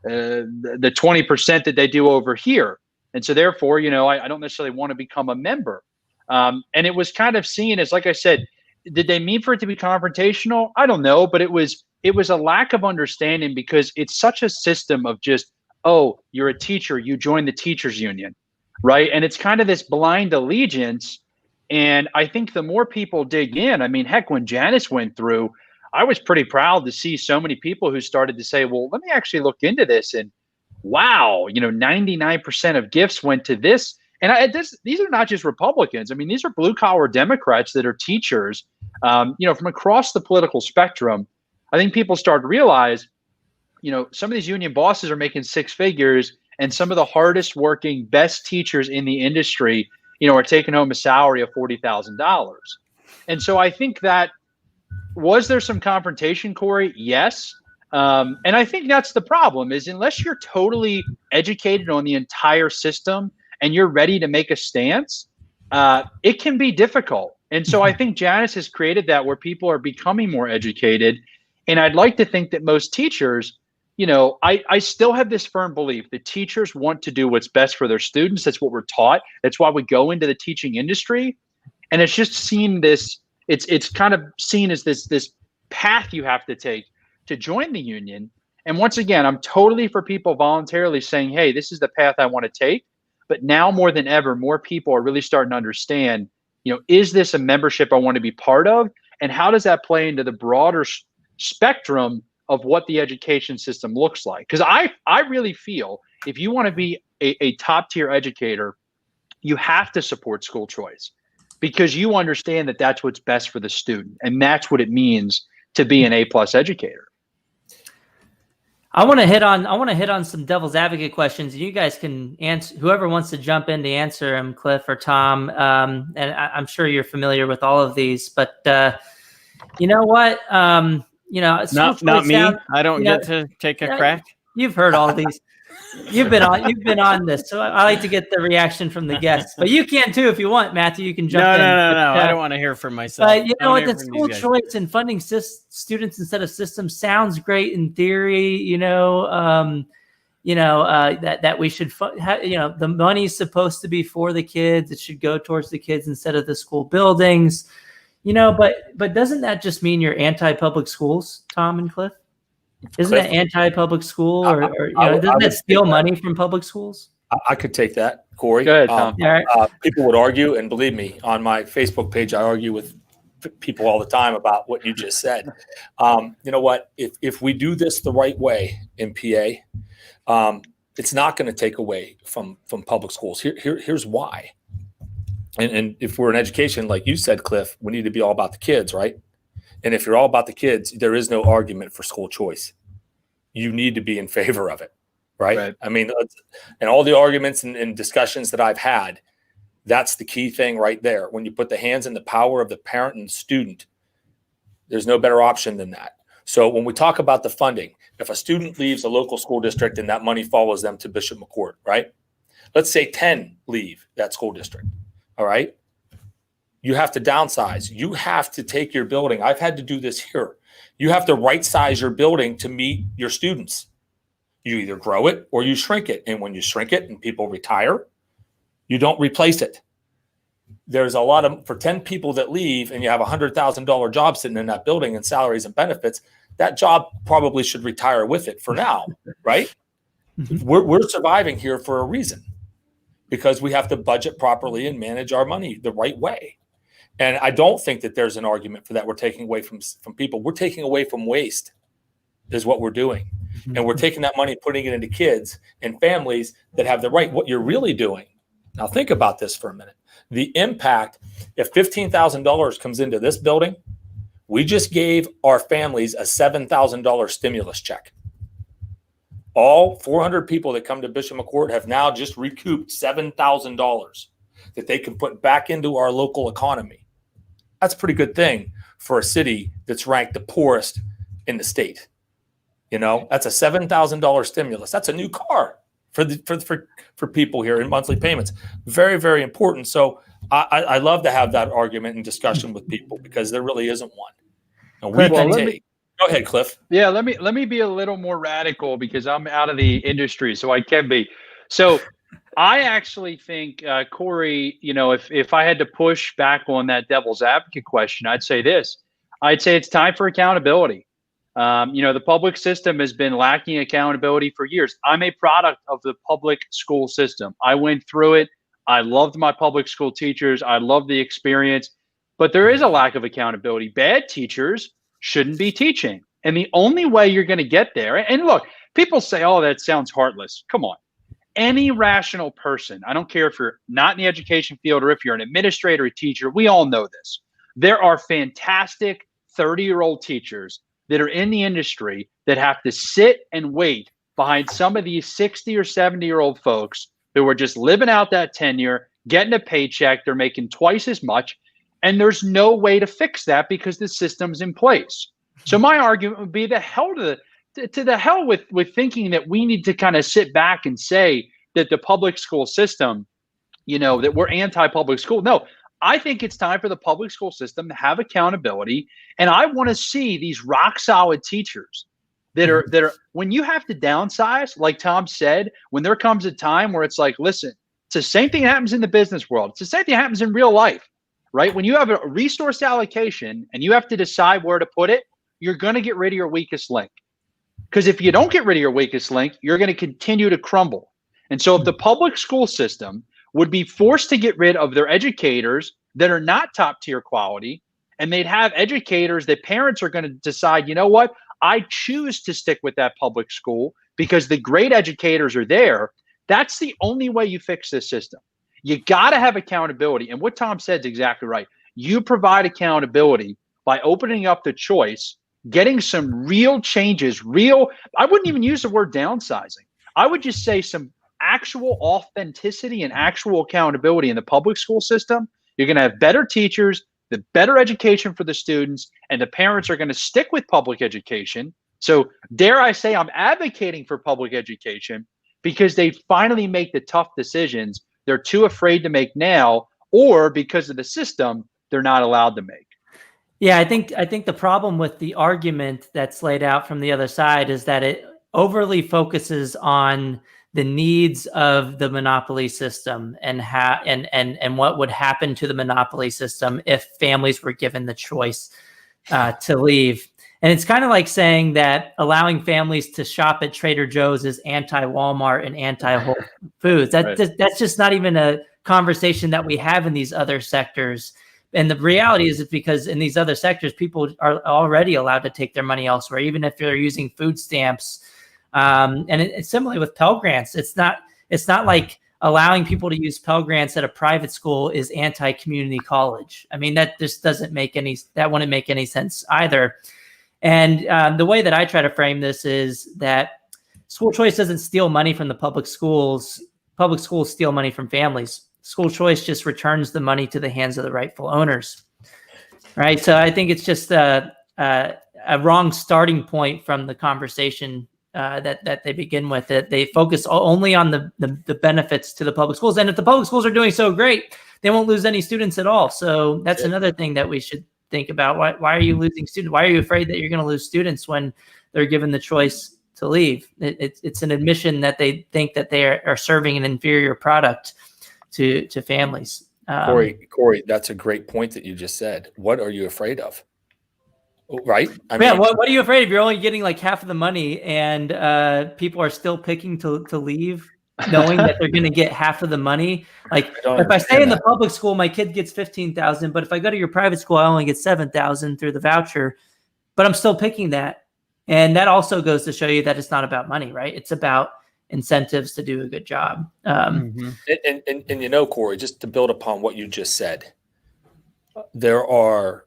the 20% that they do over here. And so therefore, I don't necessarily want to become a member. And it was kind of seen as, like I said, did they mean for it to be confrontational? I don't know, but it was a lack of understanding, because it's such a system of just, oh, you're a teacher, you join the teachers union, right? And it's kind of this blind allegiance. And I think the more people dig in, I mean, heck, when Janice went through, I was pretty proud to see so many people who started to say, well, let me actually look into this. And wow, 99% of gifts went to this. And these are not just Republicans. I mean, these are blue collar Democrats that are teachers, from across the political spectrum. I think people start to realize, some of these union bosses are making six figures, and some of the hardest working, best teachers in the industry, are taking home a salary of $40,000. And so I think that, was there some confrontation, Corey? Yes. And I think that's the problem, is unless you're totally educated on the entire system and you're ready to make a stance, it can be difficult. And so I think Janice has created that, where people are becoming more educated. And I'd like to think that most teachers, I still have this firm belief that teachers want to do what's best for their students. That's what we're taught. That's why we go into the teaching industry. And it's just seen this, it's kind of seen as this path you have to take to join the union. And once again, I'm totally for people voluntarily saying, hey, this is the path I want to take. But now more than ever, more people are really starting to understand, is this a membership I want to be part of? And how does that play into the broader spectrum of what the education system looks like? Because I really feel if you want to be a top tier educator, you have to support school choice, because you understand that that's what's best for the student. And that's what it means to be an A+ educator. I want to hit on some devil's advocate questions. You guys can answer, whoever wants to jump in to answer them, Cliff or Tom. And I'm sure you're familiar with all of these, but you know what? Not me. I don't get to take a crack. You've heard all these. You've been on this, so I like to get the reaction from the guests. But you can too if you want, Matthew. You can jump in. No. I don't want to hear from myself. But you know what? The school choice and funding students instead of systems sounds great in theory. That we should, the money's supposed to be for the kids. It should go towards the kids instead of the school buildings. But doesn't that just mean you're anti-public schools, Tom and Cliff? Isn't Cliff? that anti-public school, or doesn't that steal money from public schools? I could take that, Corey. Go ahead, Tom. People would argue, and believe me, on my Facebook page, I argue with people all the time about what you just said. You know what? If we do this the right way in PA, it's not going to take away from public schools. Here's why. And if we're in education, like you said, Cliff, we need to be all about the kids, right? And if you're all about the kids, there is no argument for school choice. You need to be in favor of it, right? I mean, and all the arguments and discussions that I've had, that's the key thing right there. When you put the hands in the power of the parent and student, there's no better option than that. So when we talk about the funding, if a student leaves a local school district and that money follows them to Bishop McCourt, right? Let's say 10 leave that school district, all right? You have to downsize. You have to take your building. I've had to do this here. You have to right size your building to meet your students. You either grow it or you shrink it. And when you shrink it and people retire, you don't replace it. There's a lot of, for 10 people that leave and you have a $100,000 job sitting in that building and salaries and benefits, that job probably should retire with it for now, right? We're surviving here for a reason, because we have to budget properly and manage our money the right way. And I don't think that there's an argument for that. We're taking away from people. We're taking away from waste is what we're doing. And we're taking that money, putting it into kids and families that have the right. What you're really doing, now think about this for a minute. The impact, if $15,000 comes into this building, we just gave our families a $7,000 stimulus check. All 400 people that come to Bishop McCourt have now just recouped $7,000 that they can put back into our local economy. That's a pretty good thing for a city that's ranked the poorest in the state. That's a $7,000 stimulus. That's a new car for people here in monthly payments. Very, very important. So I love to have that argument and discussion with people, because there really isn't one. And go ahead, Cliff. Yeah, let me be a little more radical, because I'm out of the industry, so I can be. So I actually think, Corey, if I had to push back on that devil's advocate question, I'd say this. I'd say it's time for accountability. The public system has been lacking accountability for years. I'm a product of the public school system. I went through it. I loved my public school teachers. I loved the experience. But there is a lack of accountability. Bad teachers shouldn't be teaching. And the only way you're going to get there, and look, people say, oh, that sounds heartless. Come on. Any rational person, I don't care if you're not in the education field or if you're an administrator or a teacher, we all know this. There are fantastic 30-year-old teachers that are in the industry that have to sit and wait behind some of these 60 or 70-year-old folks who are just living out that tenure, getting a paycheck. They're making twice as much. And there's no way to fix that because the system's in place. So my argument would be the hell with thinking that we need to kind of sit back and say that the public school system, that we're anti-public school. No, I think it's time for the public school system to have accountability. And I want to see these rock solid teachers that are when you have to downsize, like Tom said, when there comes a time where it's like, listen, it's the same thing that happens in the business world. It's the same thing that happens in real life, right? When you have a resource allocation and you have to decide where to put it, you're going to get rid of your weakest link. Because if you don't get rid of your weakest link, you're going to continue to crumble. And so if the public school system would be forced to get rid of their educators that are not top tier quality, and they'd have educators that parents are going to decide, you know what, I choose to stick with that public school because the great educators are there. That's the only way you fix this system. You got to have accountability. And what Tom said is exactly right. You provide accountability by opening up the choice, getting some real changes, I wouldn't even use the word downsizing. I would just say some actual authenticity and actual accountability in the public school system. You're going to have better teachers, the better education for the students, and the parents are going to stick with public education. So dare I say I'm advocating for public education because they finally make the tough decisions they're too afraid to make now, or because of the system, they're not allowed to make. Yeah, I think the problem with the argument that's laid out from the other side is that it overly focuses on the needs of the monopoly system and what would happen to the monopoly system if families were given the choice to leave. And it's kind of like saying that allowing families to shop at Trader Joe's is anti-Walmart and anti-Whole Foods. That's just not even a conversation that we have in these other sectors. And the reality is because in these other sectors, people are already allowed to take their money elsewhere, even if they're using food stamps. And it's similarly with Pell Grants. It's not like allowing people to use Pell Grants at a private school is anti-community college. I mean, that just wouldn't make any sense either. And the way that I try to frame this is that school choice doesn't steal money from the public schools. Public schools steal money from families. School choice just returns the money to the hands of the rightful owners, right? So I think it's just a wrong starting point from the conversation that they begin with. That they focus only on the benefits to the public schools, and if the public schools are doing so great, they won't lose any students at all. So that's another thing that we should think about. Why are you losing students? Why are you afraid that you're going to lose students when they're given the choice to leave? It's an admission that they think that they are serving an inferior product to families. Corey, that's a great point that you just said. What are you afraid of? Right? I mean, what are you afraid of? You're only getting like half of the money, and people are still picking to leave, knowing that they're going to get half of the money. Like if I stay in the public school, my kid gets $15,000, but if I go to your private school, I only get $7,000 through the voucher. But I'm still picking that, and that also goes to show you that it's not about money, right? It's about incentives to do a good job. And you know, Corey, just to build upon what you just said, there are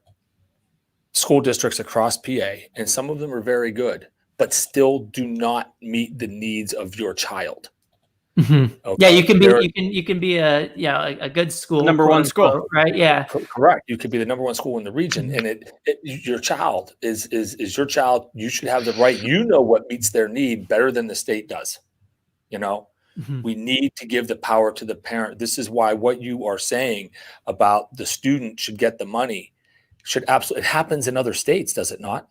school districts across PA, and some of them are very good, but still do not meet the needs of your child. Mm-hmm. Okay. Yeah, you can be a good school, number one school, right? Yeah, correct. You could be the number one school in the region, and your child is your child. You should have the right. You know what meets their need better than the state does. You know, we need to give the power to the parent. This is why what you are saying about the student should get the money should absolutely. It happens in other states, does it not?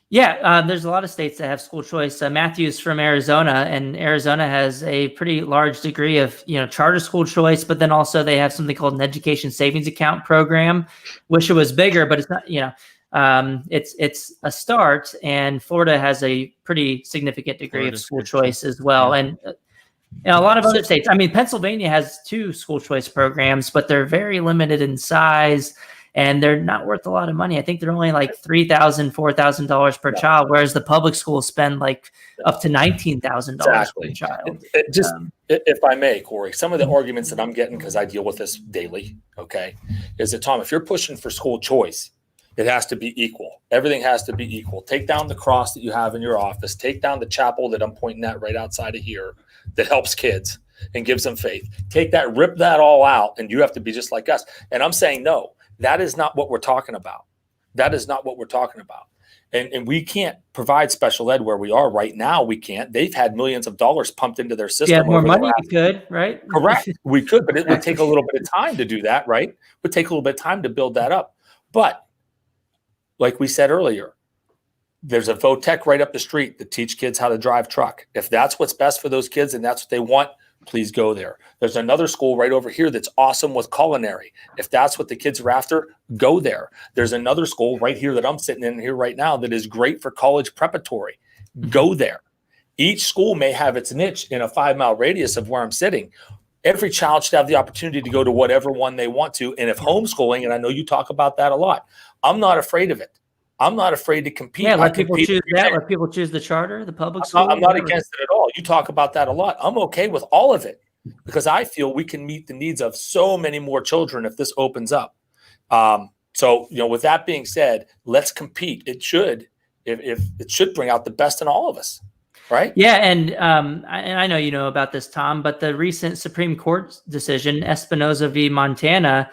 Yeah, there's a lot of states that have school choice. Matthew's from Arizona, and Arizona has a pretty large degree of charter school choice, but then also they have something called an education savings account program. Wish it was bigger, but it's not. It's a start, and Florida has a pretty significant degree of school choice as well. And a lot of other states, I mean, Pennsylvania has 2 school choice programs, but they're very limited in size, and they're not worth a lot of money. I think they're only like $3,000, $4,000 per child, whereas the public schools spend like up to $19,000 per child. If I may, Corey, some of the arguments that I'm getting, because I deal with this daily, okay, is that, Tom, if you're pushing for school choice, it has to be equal. Everything has to be equal. Take down the cross that you have in your office. Take down the chapel that I'm pointing at right outside of here that helps kids and gives them faith. Take that, rip that all out, and you have to be just like us. And I'm saying, no, that is not what we're talking about. That is not what we're talking about. And we can't provide special ed where we are right now. We can't. They've had millions of dollars pumped into their system. Yeah, more money we could, right? Correct. We could, but it would take a little bit of time to do that, right? It would take a little bit of time to build that up. But like we said earlier, there's a VOTEC right up the street that teach kids how to drive truck. If that's what's best for those kids and that's what they want, please go there. There's another school right over here that's awesome with culinary. If that's what the kids are after, go there. There's another school right here that I'm sitting in here right now that is great for college preparatory. Go there. Each school may have its niche in a 5-mile radius of where I'm sitting. Every child should have the opportunity to go to whatever one they want to. And if homeschooling, and I know you talk about that a lot, I'm not afraid of it. I'm not afraid to compete. Yeah, let people choose that. Let people choose the charter, the public school. I'm not against it at all. You talk about that a lot. I'm okay with all of it because I feel we can meet the needs of so many more children if this opens up. So, with that being said, let's compete. It should, if it should bring out the best in all of us. Right. Yeah. And I know you know about this, Tom, but the recent Supreme Court decision, Espinoza v. Montana,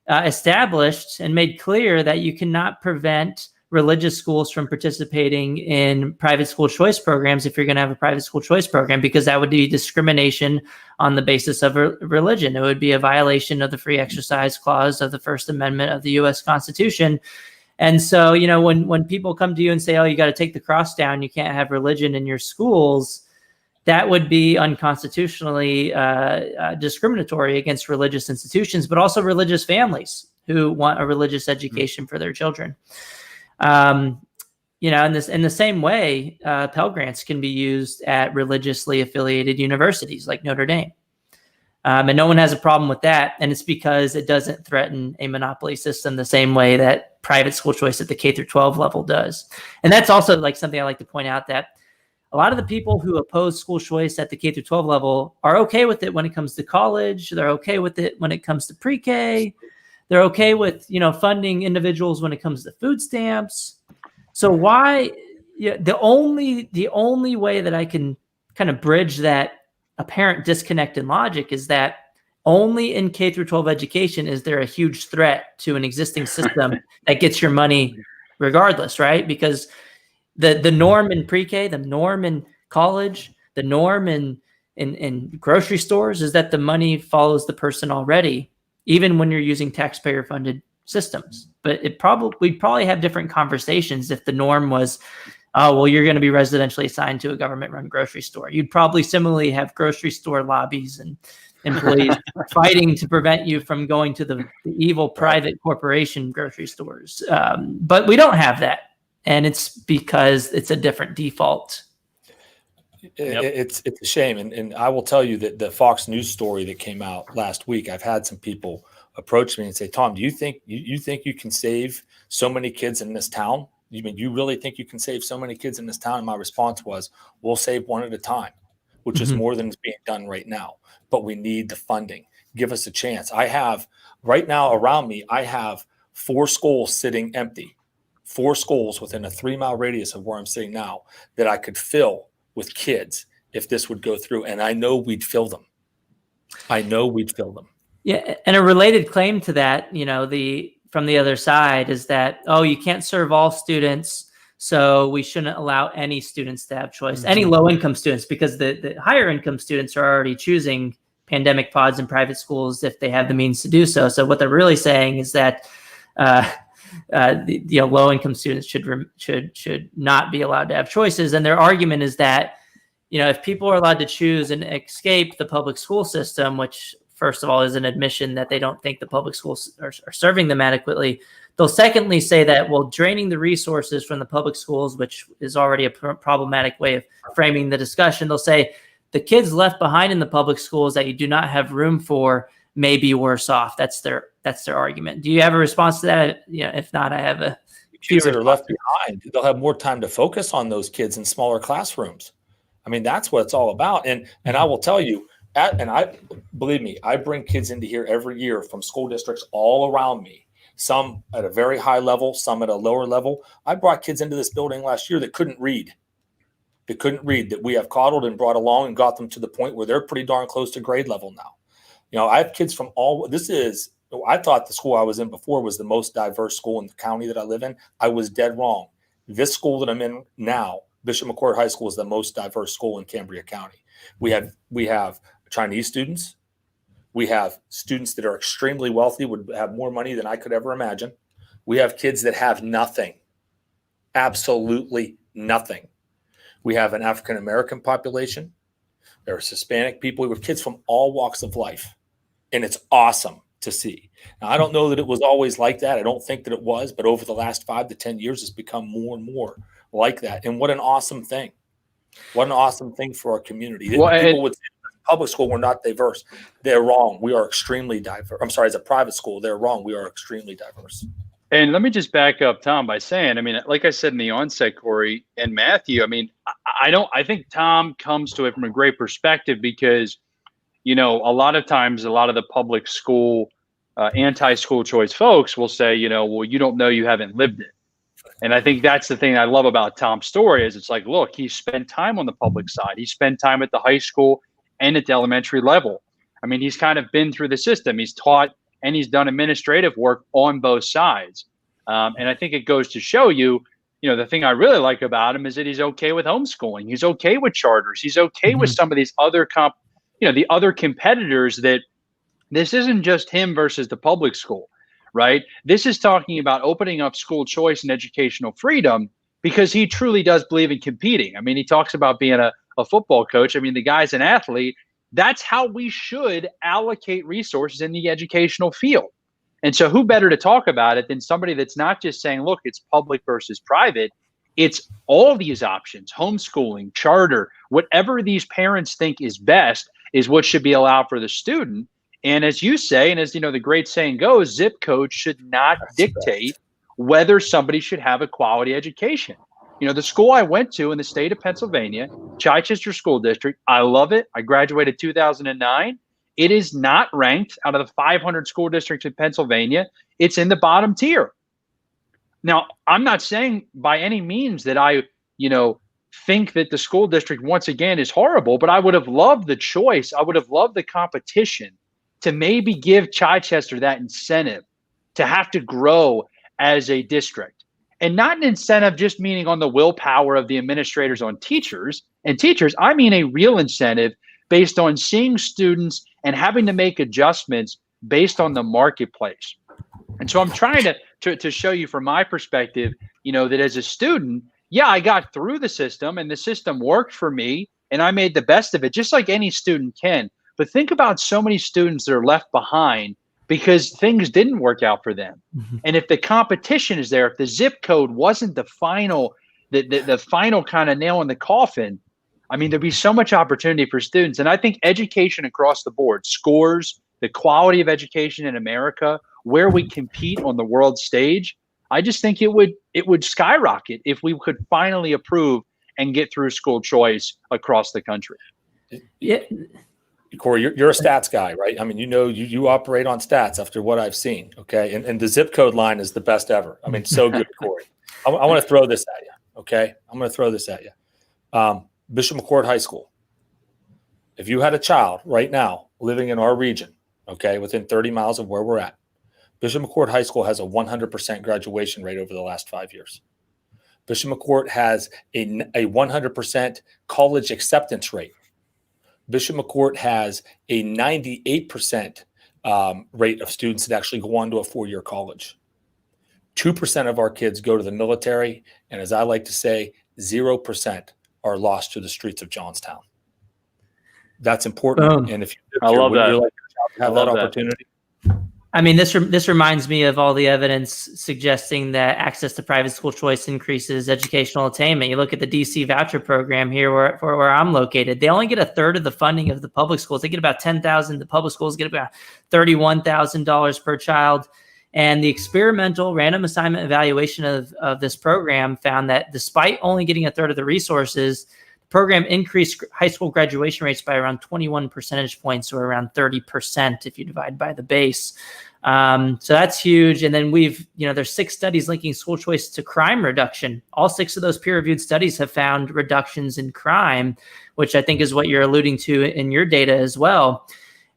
established and made clear that you cannot prevent religious schools from participating in private school choice programs if you're going to have a private school choice program, because that would be discrimination on the basis of religion. It would be a violation of the free exercise clause of the First Amendment of the U.S. Constitution. And so, when people come to you and say, oh, you got to take the cross down, you can't have religion in your schools, that would be unconstitutionally discriminatory against religious institutions, but also religious families who want a religious education for their children. In the same way, Pell Grants can be used at religiously affiliated universities like Notre Dame. And no one has a problem with that. And it's because it doesn't threaten a monopoly system the same way that private school choice at the K through 12 level does. And that's also like something I like to point out, that a lot of the people who oppose school choice at the K through 12 level are okay with it when it comes to college. They're okay with it when it comes to pre-K. They're okay with, funding individuals when it comes to food stamps. So why, the only way that I can kind of bridge that apparent disconnect in logic is that only in K through 12 education is there a huge threat to an existing system that gets your money regardless, right? Because the norm in pre-K, the norm in college, the norm in grocery stores is that the money follows the person already, even when you're using taxpayer-funded systems. But we'd probably have different conversations if the norm was, oh, well, you're going to be residentially assigned to a government-run grocery store. You'd probably similarly have grocery store lobbies and employees fighting to prevent you from going to the evil private corporation grocery stores. But we don't have that. And it's because it's a different default. It's a shame. And I will tell you that the Fox News story that came out last week, I've had some people approach me and say, Tom, do you think you can save so many kids in this town? You really think you can save so many kids in this town? And my response was, we'll save one at a time, which is more than is being done right now. But we need the funding. Give us a chance. I have right now around me, I have 4 schools sitting empty, 4 schools within a 3-mile radius of where I'm sitting now that I could fill with kids if this would go through. And I know we'd fill them. Yeah. And a related claim to that, from the other side is that, oh, you can't serve all students, so we shouldn't allow any students to have choice, any low-income students, because the higher-income students are already choosing pandemic pods in private schools if they have the means to do so. So what they're really saying is that low-income students should not be allowed to have choices. And their argument is that, if people are allowed to choose and escape the public school system, which first of all is an admission that they don't think the public schools are serving them adequately, they'll secondly say that, well, draining the resources from the public schools, which is already a problematic way of framing the discussion, they'll say the kids left behind in the public schools that you do not have room for may be worse off. That's their argument. Do you have a response to that? If not, I have a few. Kids that are left behind, they'll have more time to focus on those kids in smaller classrooms. I mean, that's what it's all about. And I will tell you, believe me, I bring kids into here every year from school districts all around me, some at a very high level, some at a lower level. I brought kids into this building last year that couldn't read. That we have coddled and brought along and got them to the point where they're pretty darn close to grade level now. I have kids from I thought the school I was in before was the most diverse school in the county that I live in. I was dead wrong. This school that I'm in now, Bishop McCord High School, is the most diverse school in Cambria County. We have Chinese students. We have students that are extremely wealthy, would have more money than I could ever imagine. We have kids that have nothing, absolutely nothing. We have an African-American population. There's Hispanic people. We have kids from all walks of life, and it's awesome to see. Now, I don't know that it was always like that. I don't think that it was, but over the last 5 to 10 years, it's become more and more like that. And what an awesome thing. What an awesome thing for our community. Well, people would say public school, we're not diverse. They're wrong. We are extremely diverse. I'm sorry, as a private school, they're wrong. We are extremely diverse. And let me just back up Tom by saying, like I said in the onset, Corey and Matthew, I think Tom comes to it from a great perspective because, a lot of times, a lot of the public school, anti-school choice folks will say, well, you don't know, you haven't lived it. And I think that's the thing I love about Tom's story is it's like, look, he spent time on the public side. He spent time at the high school and at the elementary level. He's kind of been through the system. He's taught and he's done administrative work on both sides. And I think it goes to show you, the thing I really like about him is that he's okay with homeschooling. He's okay with charters. He's okay with some of these other the other competitors. That this isn't just him versus the public school, right? This is talking about opening up school choice and educational freedom, because he truly does believe in competing. I mean, he talks about being a football coach. I mean, the guy's an athlete. That's how we should allocate resources in the educational field. And so who better to talk about it than somebody that's not just saying, look, it's public versus private. It's all these options: homeschooling, charter, whatever these parents think is best is what should be allowed for the student. And as you say, and as the great saying goes, zip code should not dictate whether somebody should have a quality education. The school I went to in the state of Pennsylvania, Chichester School District, I love it. I graduated 2009. It is not ranked out of the 500 school districts in Pennsylvania. It's in the bottom tier. Now, I'm not saying by any means that I, think that the school district once again is horrible, but I would have loved the choice. I would have loved the competition to maybe give Chichester that incentive to have to grow as a district. And not an incentive just meaning on the willpower of the administrators on teachers. I mean a real incentive based on seeing students and having to make adjustments based on the marketplace. And so I'm trying to show you from my perspective, that as a student, yeah, I got through the system and the system worked for me and I made the best of it, just like any student can. But think about so many students that are left behind because things didn't work out for them. And if the competition is there, if the zip code wasn't the final, the final kind of nail in the coffin, I mean, there'd be so much opportunity for students. And I think education across the board, scores, the quality of education in America, where we compete on the world stage, I just think it would skyrocket if we could finally approve and get through school choice across the country. Yeah. Corey, you're a stats guy, right? I mean, you operate on stats after what I've seen, okay? And the zip code line is the best ever. I mean, so good, Corey. I want to throw this at you, okay? I'm going to throw this at you. Bishop McCord High School. If you had a child right now living in our region, okay, within 30 miles of where we're at, Bishop McCord High School has a 100% graduation rate over the last 5 years. Bishop McCord has a 100% college acceptance rate. Bishop McCord has a 98% rate of students that actually go on to a 4-year college. 2% of our kids go to the military, and as I like to say, 0% are lost to the streets of Johnstown. That's important. And if I love that. You like to have that opportunity. I mean, this reminds me of all the evidence suggesting that access to private school choice increases educational attainment. You look at the DC voucher program here where I'm located. They only get a third of the funding of the public schools. They get about $10,000. The public schools get about $31,000 per child. And the experimental random assignment evaluation of this program found that despite only getting a third of the resources, the program increased high school graduation rates by around 21 percentage points, or around 30% if you divide by the base. So that's huge. And then there's 6 studies linking school choice to crime reduction. All 6 of those peer-reviewed studies have found reductions in crime, which I think is what you're alluding to in your data as well.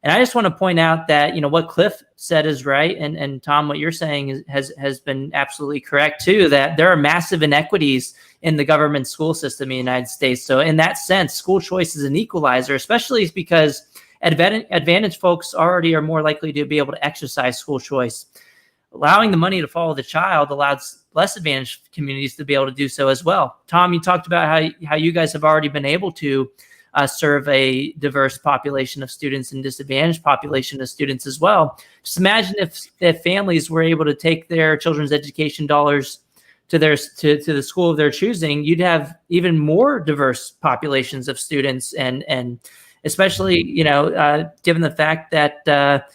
And I just want to point out that, what Cliff said is right. And Tom, what you're saying has been absolutely correct too, that there are massive inequities in the government school system in the United States. So in that sense, school choice is an equalizer, especially because advantaged folks already are more likely to be able to exercise school choice. Allowing the money to follow the child allows less advantaged communities to be able to do so as well. Tom, you talked about how you guys have already been able to serve a diverse population of students and disadvantaged population of students as well. Just imagine if families were able to take their children's education dollars to the school of their choosing, you'd have even more diverse populations of students, and especially given the fact that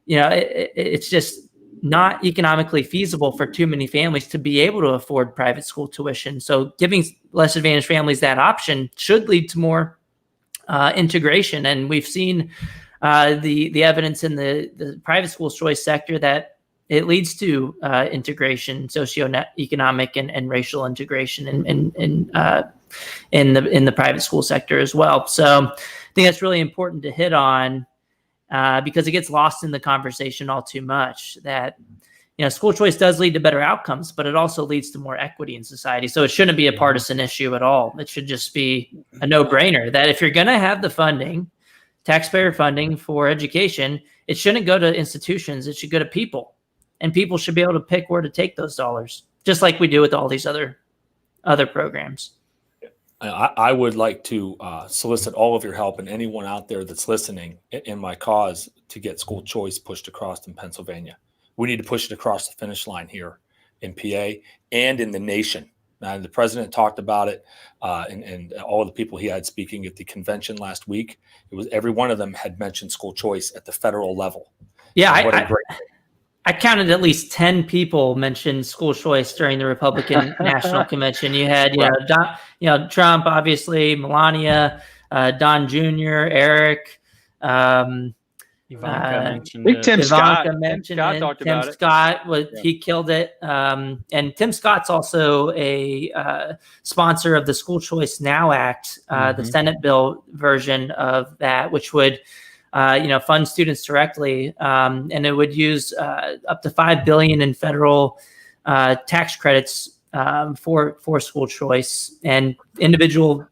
it's just not economically feasible for too many families to be able to afford private school tuition. So giving less advantaged families that option should lead to more integration. And we've seen the evidence in the private school choice sector that it leads to integration, socioeconomic and racial integration in the private school sector as well. So I think that's really important to hit on because it gets lost in the conversation all too much, that school choice does lead to better outcomes, but it also leads to more equity in society. So it shouldn't be a partisan issue at all. It should just be a no-brainer that if you're going to have the funding, taxpayer funding for education, it shouldn't go to institutions. It should go to people, and people should be able to pick where to take those dollars, just like we do with all these other programs. I would like to solicit all of your help and anyone out there that's listening in my cause to get school choice pushed across in Pennsylvania. We need to push it across the finish line here in PA and in the nation. And the president talked about it, and all the people he had speaking at the convention last week. It was every one of them had mentioned school choice at the federal level. Yeah, I counted at least 10 people mentioned school choice during the Republican National Convention. You had, Trump, obviously, Melania, Don Jr., Eric. Ivanka mentioned I think Tim Scott. mentioned Tim Scott it. talked Tim about it. Scott he killed it. And Tim Scott's also a sponsor of the School Choice Now Act, the Senate bill version of that, which would fund students directly, and it would use up to $5 billion in federal tax credits for school choice, and individual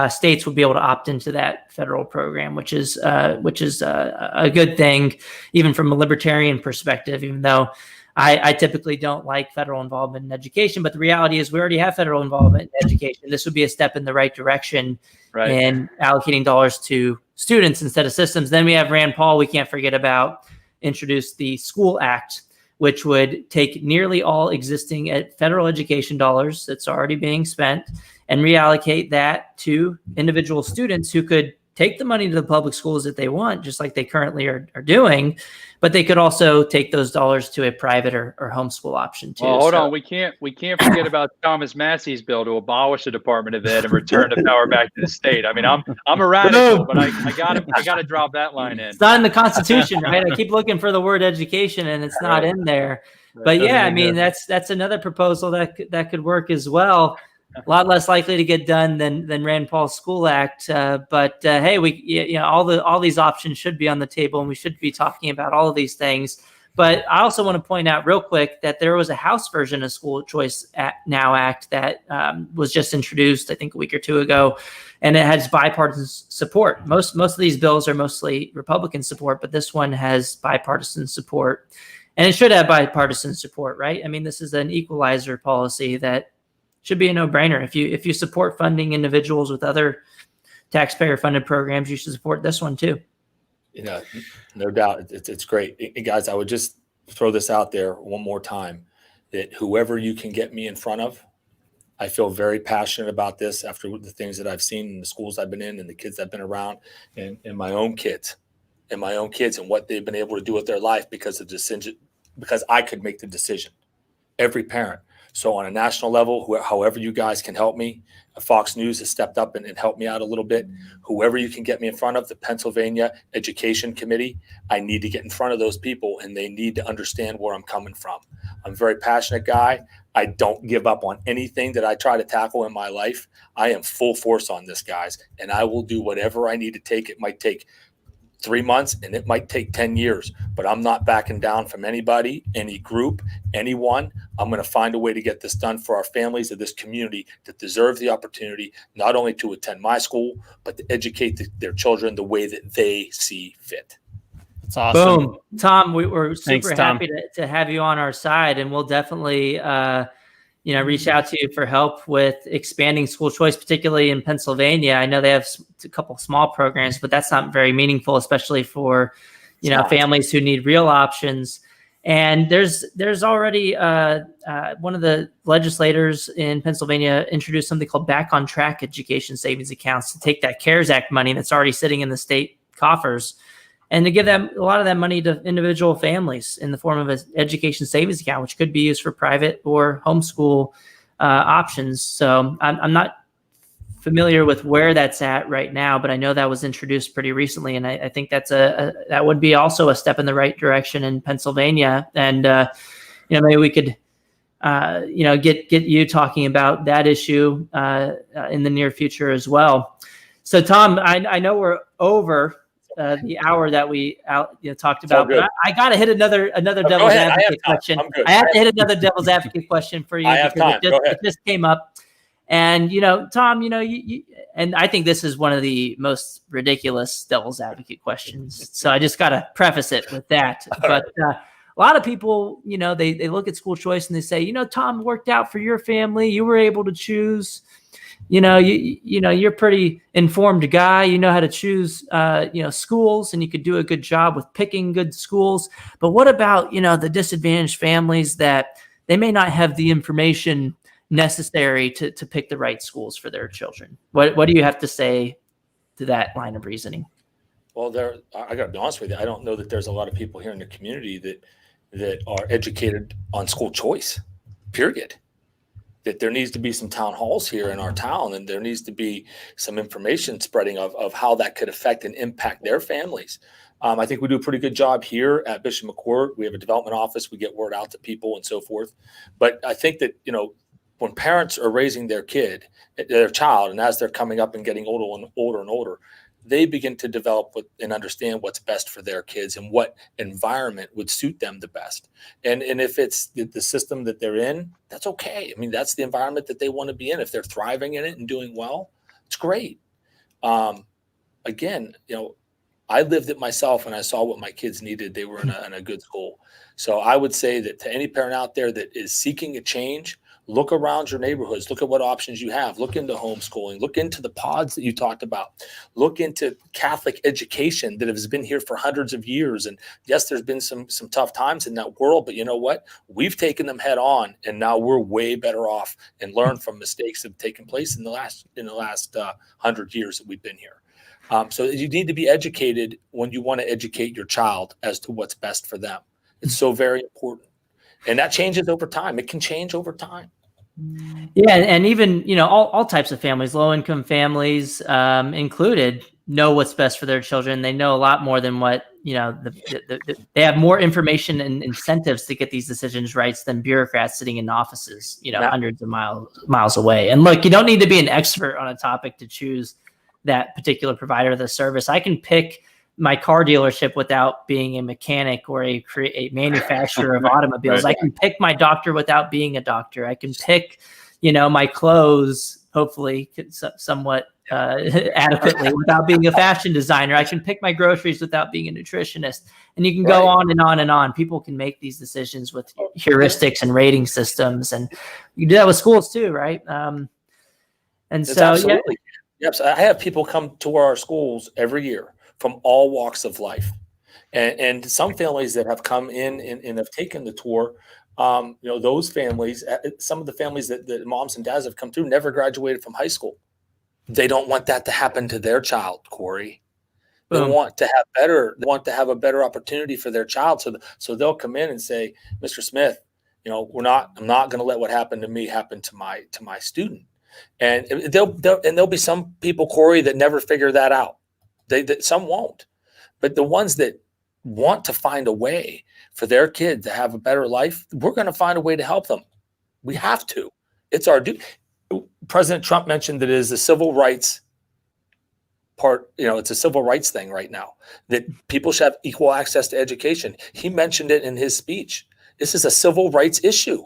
states would be able to opt into that federal program, which is a good thing, even from a libertarian perspective. Even though I typically don't like federal involvement in education, but the reality is we already have federal involvement in education. This would be a step in the right direction in allocating dollars to students instead of systems. Then we have Rand Paul. We can't forget about introduce the School Act, which would take nearly all existing federal education dollars that's already being spent and reallocate that to individual students who could take the money to the public schools that they want, just like they currently are doing, but they could also take those dollars to a private or homeschool option too. Well, hold on, we can't forget about Thomas Massey's bill to abolish the Department of Ed and return the power back to the state. I mean, I'm a radical, but I gotta drop that line in. It's not in the Constitution, right? I keep looking for the word education, and it's not in there. But yeah, I mean, that's another proposal that could work as well. A lot less likely to get done than Rand Paul's School Act, but hey, all these options should be on the table, and we should be talking about all of these things. But I also want to point out real quick that there was a House version of School Choice Now Act that was just introduced, I think, a week or two ago, and it has bipartisan support. Most of these bills are mostly Republican support, but this one has bipartisan support, and it should have bipartisan support, right? I mean, this is an equalizer policy that should be a no-brainer. If you support funding individuals with other taxpayer-funded programs, you should support this one too. No doubt, it's great. Guys, I would just throw this out there one more time, that whoever you can get me in front of, I feel very passionate about this after the things that I've seen in the schools I've been in and the kids I've been around, and my own kids and what they've been able to do with their life because I could make the decision. Every parent. So on a national level, however you guys can help me, Fox News has stepped up and helped me out a little bit. Whoever you can get me in front of, the Pennsylvania Education Committee, I need to get in front of those people, and they need to understand where I'm coming from. I'm a very passionate guy. I don't give up on anything that I try to tackle in my life. I am full force on this, guys, and I will do whatever I need to take. It might take 3 months and it might take 10 years, but I'm not backing down from anybody, any group, anyone. I'm going to find a way to get this done for our families of this community that deserve the opportunity, not only to attend my school, but to educate their children the way that they see fit. That's awesome. Boom. Tom, we're super Thanks, Tom. happy to have you on our side, and we'll definitely reach out to you for help with expanding school choice, particularly in Pennsylvania. I know they have a couple small programs, but that's not very meaningful, especially for families who need real options. And there's already one of the legislators in Pennsylvania introduced something called Back on Track education savings accounts to take that CARES Act money that's already sitting in the state coffers and to give them a lot of that money to individual families in the form of an education savings account, which could be used for private or homeschool options. So I'm not familiar with where that's at right now, but I know that was introduced pretty recently, and I think that would be also a step in the right direction in Pennsylvania. And maybe we could get you talking about that issue in the near future as well. So Tom, I know we're over. the hour that we talked It's all about. But I got to hit another devil's ahead. advocate question. I have to hit another devil's advocate question for you. I have time. Go ahead. It just came up. And, Tom, you and I think this is one of the most ridiculous devil's advocate questions. So I just got to preface it with that. But a lot of people, they look at school choice and they say, Tom, worked out for your family. You were able to choose. You're a pretty informed guy. You know how to choose, schools, and you could do a good job with picking good schools. But what about, the disadvantaged families that they may not have the information necessary to pick the right schools for their children? What do you have to say to that line of reasoning? Well, I got to be honest with you. I don't know that there's a lot of people here in the community that are educated on school choice, period. That there needs to be some town halls here in our town, and there needs to be some information spreading of how that could affect and impact their families. I think we do a pretty good job here at Bishop McCourt. We have a development office. We get word out to people and so forth. But I think that, when parents are raising their child, and as they're coming up and getting older and older, they begin to develop and understand what's best for their kids and what environment would suit them the best. And if it's the system that they're in, that's okay. I mean, that's the environment that they want to be in. If they're thriving in it and doing well, it's great. Again, I lived it myself and I saw what my kids needed. They were in a good school. So I would say that to any parent out there that is seeking a change, look around your neighborhoods. Look at what options you have. Look into homeschooling. Look into the pods that you talked about. Look into Catholic education that has been here for hundreds of years. And yes, there's been some tough times in that world, but you know what? We've taken them head on, and now we're way better off and learned from mistakes that have taken place in the last 100 years that we've been here. So you need to be educated when you want to educate your child as to what's best for them. It's so very important. And that changes over time. It can change over time. Yeah, and even all types of families, low income families included, know what's best for their children. They know a lot more than what they have more information and incentives to get these decisions right than bureaucrats sitting in offices, hundreds of miles away. And look, you don't need to be an expert on a topic to choose that particular provider of the service. I can pick my car dealership without being a mechanic or a manufacturer of automobiles. Right. I can pick my doctor without being a doctor. I can pick, my clothes, hopefully somewhat adequately without being a fashion designer. I can pick my groceries without being a nutritionist. And you can go on and on and on. People can make these decisions with heuristics and rating systems. And you do that with schools too, right? That's absolutely. Yes, I have people come to our schools every year from all walks of life. And some families that have come in and have taken the tour, those families, some of the families that moms and dads have come through never graduated from high school. They don't want that to happen to their child, Corey. They want to have a better opportunity for their child. So they'll come in and say, Mr. Smith, I'm not going to let what happened to me happen to my student. And there'll be some people, Corey, that never figure that out. Some won't, but the ones that want to find a way for their kid to have a better life, we're going to find a way to help them. We have to. It's our duty. President Trump mentioned that it is a civil rights part. It's a civil rights thing right now that people should have equal access to education. He mentioned it in his speech. This is a civil rights issue.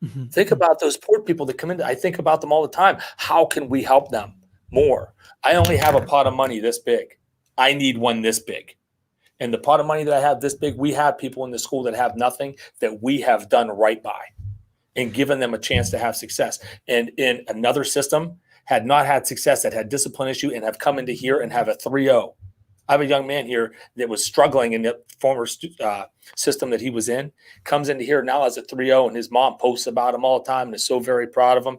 Mm-hmm. Think about those poor people that come in. I think about them all the time. How can we help them more? I only have a pot of money this big. I need one this big. And the pot of money that I have this big, we have people in the school that have nothing that we have done right by and given them a chance to have success. And in another system, had not had success, that had discipline issue and have come into here and have a 3-0. I have a young man here that was struggling in the former system that he was in, comes into here now as a 3-0, and his mom posts about him all the time and is so very proud of him.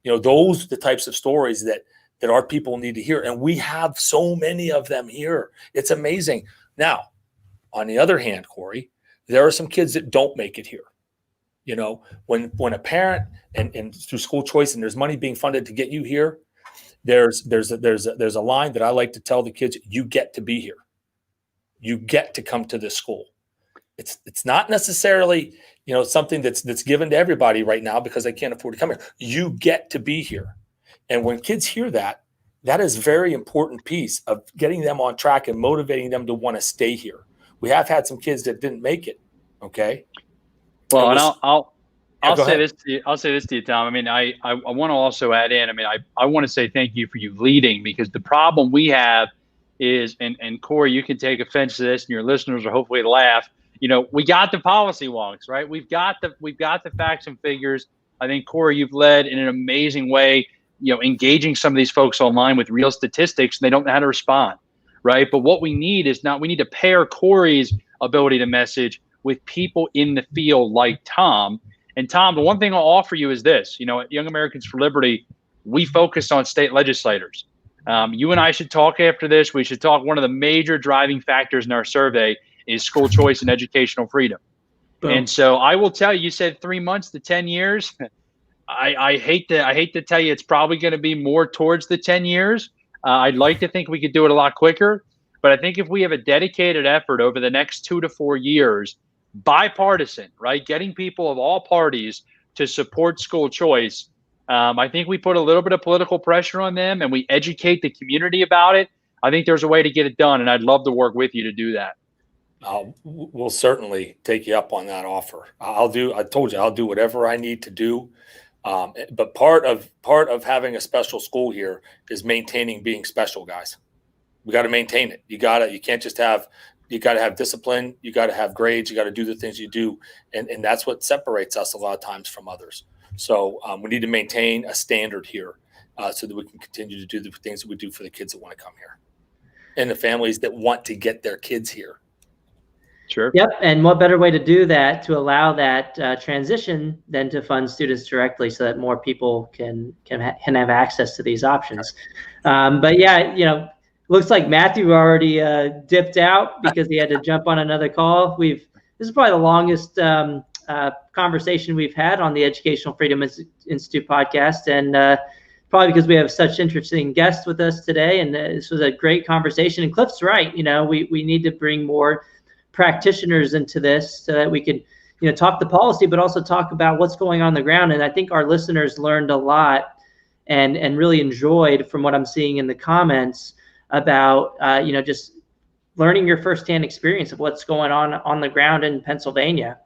Those are the types of stories that our people need to hear. And we have so many of them here. It's amazing. Now, on the other hand, Corey, there are some kids that don't make it here. When a parent and through school choice and there's money being funded to get you here, there's a line that I like to tell the kids: you get to be here. You get to come to this school. It's not necessarily, something that's given to everybody right now because they can't afford to come here. You get to be here. And when kids hear that, that is a very important piece of getting them on track and motivating them to want to stay here. We have had some kids that didn't make it. Okay. Well, and I'll say ahead. this to you. I'll say this to you, Tom. I mean, I want to also add in. I mean, I want to say thank you for you leading, because the problem we have is, and Corey, you can take offense to this, and your listeners will hopefully laugh. You know, we got the policy wonks, right? We've got the facts and figures. I think, Corey, you've led in an amazing way, you know, engaging some of these folks online with real statistics, and they don't know how to respond, right? But what we need is we need to pair Corey's ability to message with people in the field like Tom. And Tom, the one thing I'll offer you is this. You know, at Young Americans for Liberty, we focus on state legislators. You and I should talk after this. We should talk. One of the major driving factors in our survey is school choice and educational freedom. Boom. And so I will tell you, you said 3 months to 10 years. I hate to tell you, it's probably going to be more towards the 10 years. I'd like to think we could do it a lot quicker. But I think if we have a dedicated effort over the next 2 to 4 years, bipartisan, right, getting people of all parties to support school choice, I think we put a little bit of political pressure on them and we educate the community about it. I think there's a way to get it done, and I'd love to work with you to do that. We'll certainly take you up on that offer. I told you I'll do whatever I need to do. But part of having a special school here is maintaining being special, guys. We got to maintain it. You got to have discipline. You got to have grades. You got to do the things you do. And that's what separates us a lot of times from others. So we need to maintain a standard here so that we can continue to do the things that we do for the kids that want to come here and the families that want to get their kids here. Sure. Yep. And what better way to do that, to allow that right. Than to fund students directly so that more people can have access to these options. But yeah, you know, looks like Matthew already dipped out because he had to jump on another call. This is probably the longest conversation we've had on the Educational Freedom Institute podcast, and probably because we have such interesting guests with us today. And this was a great conversation. And Cliff's right. You know, we need to bring more practitioners into this so that we could, you know, talk the policy, but also talk about what's going on the ground. And I think our listeners learned a lot and really enjoyed, from what I'm seeing in the comments, about you know, just learning your firsthand experience of what's going on the ground in Pennsylvania.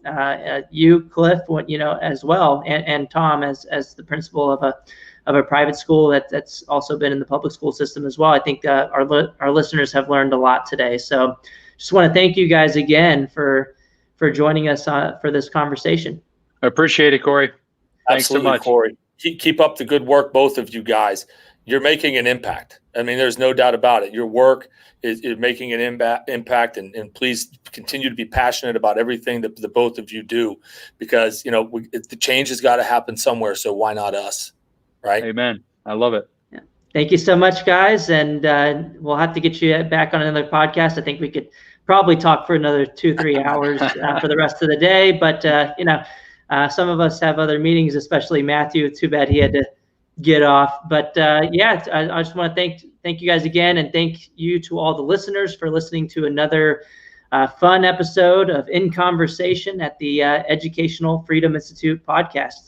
You, Cliff, you know, as well, and Tom, as the principal of a private school that's also been in the public school system as well. I think our listeners have learned a lot today. So just want to thank you guys again for joining us for this conversation. I appreciate it, Corey. Thanks Absolutely, so much, Corey. Keep up the good work, both of you guys. You're making an impact. I mean, there's no doubt about it. Your work is making an impact, and please continue to be passionate about everything that the both of you do, because, you know, the change has got to happen somewhere. So why not us, right? Amen. I love it. Yeah. Thank you so much, guys, and we'll have to get you back on another podcast. I think we could probably talk for another 2-3 hours for the rest of the day, but you know, some of us have other meetings, especially Matthew. Too bad he had to get off. But yeah, I just want to thank you guys again, and thank you to all the listeners for listening to another fun episode of In Conversation at the Educational Freedom Institute podcast.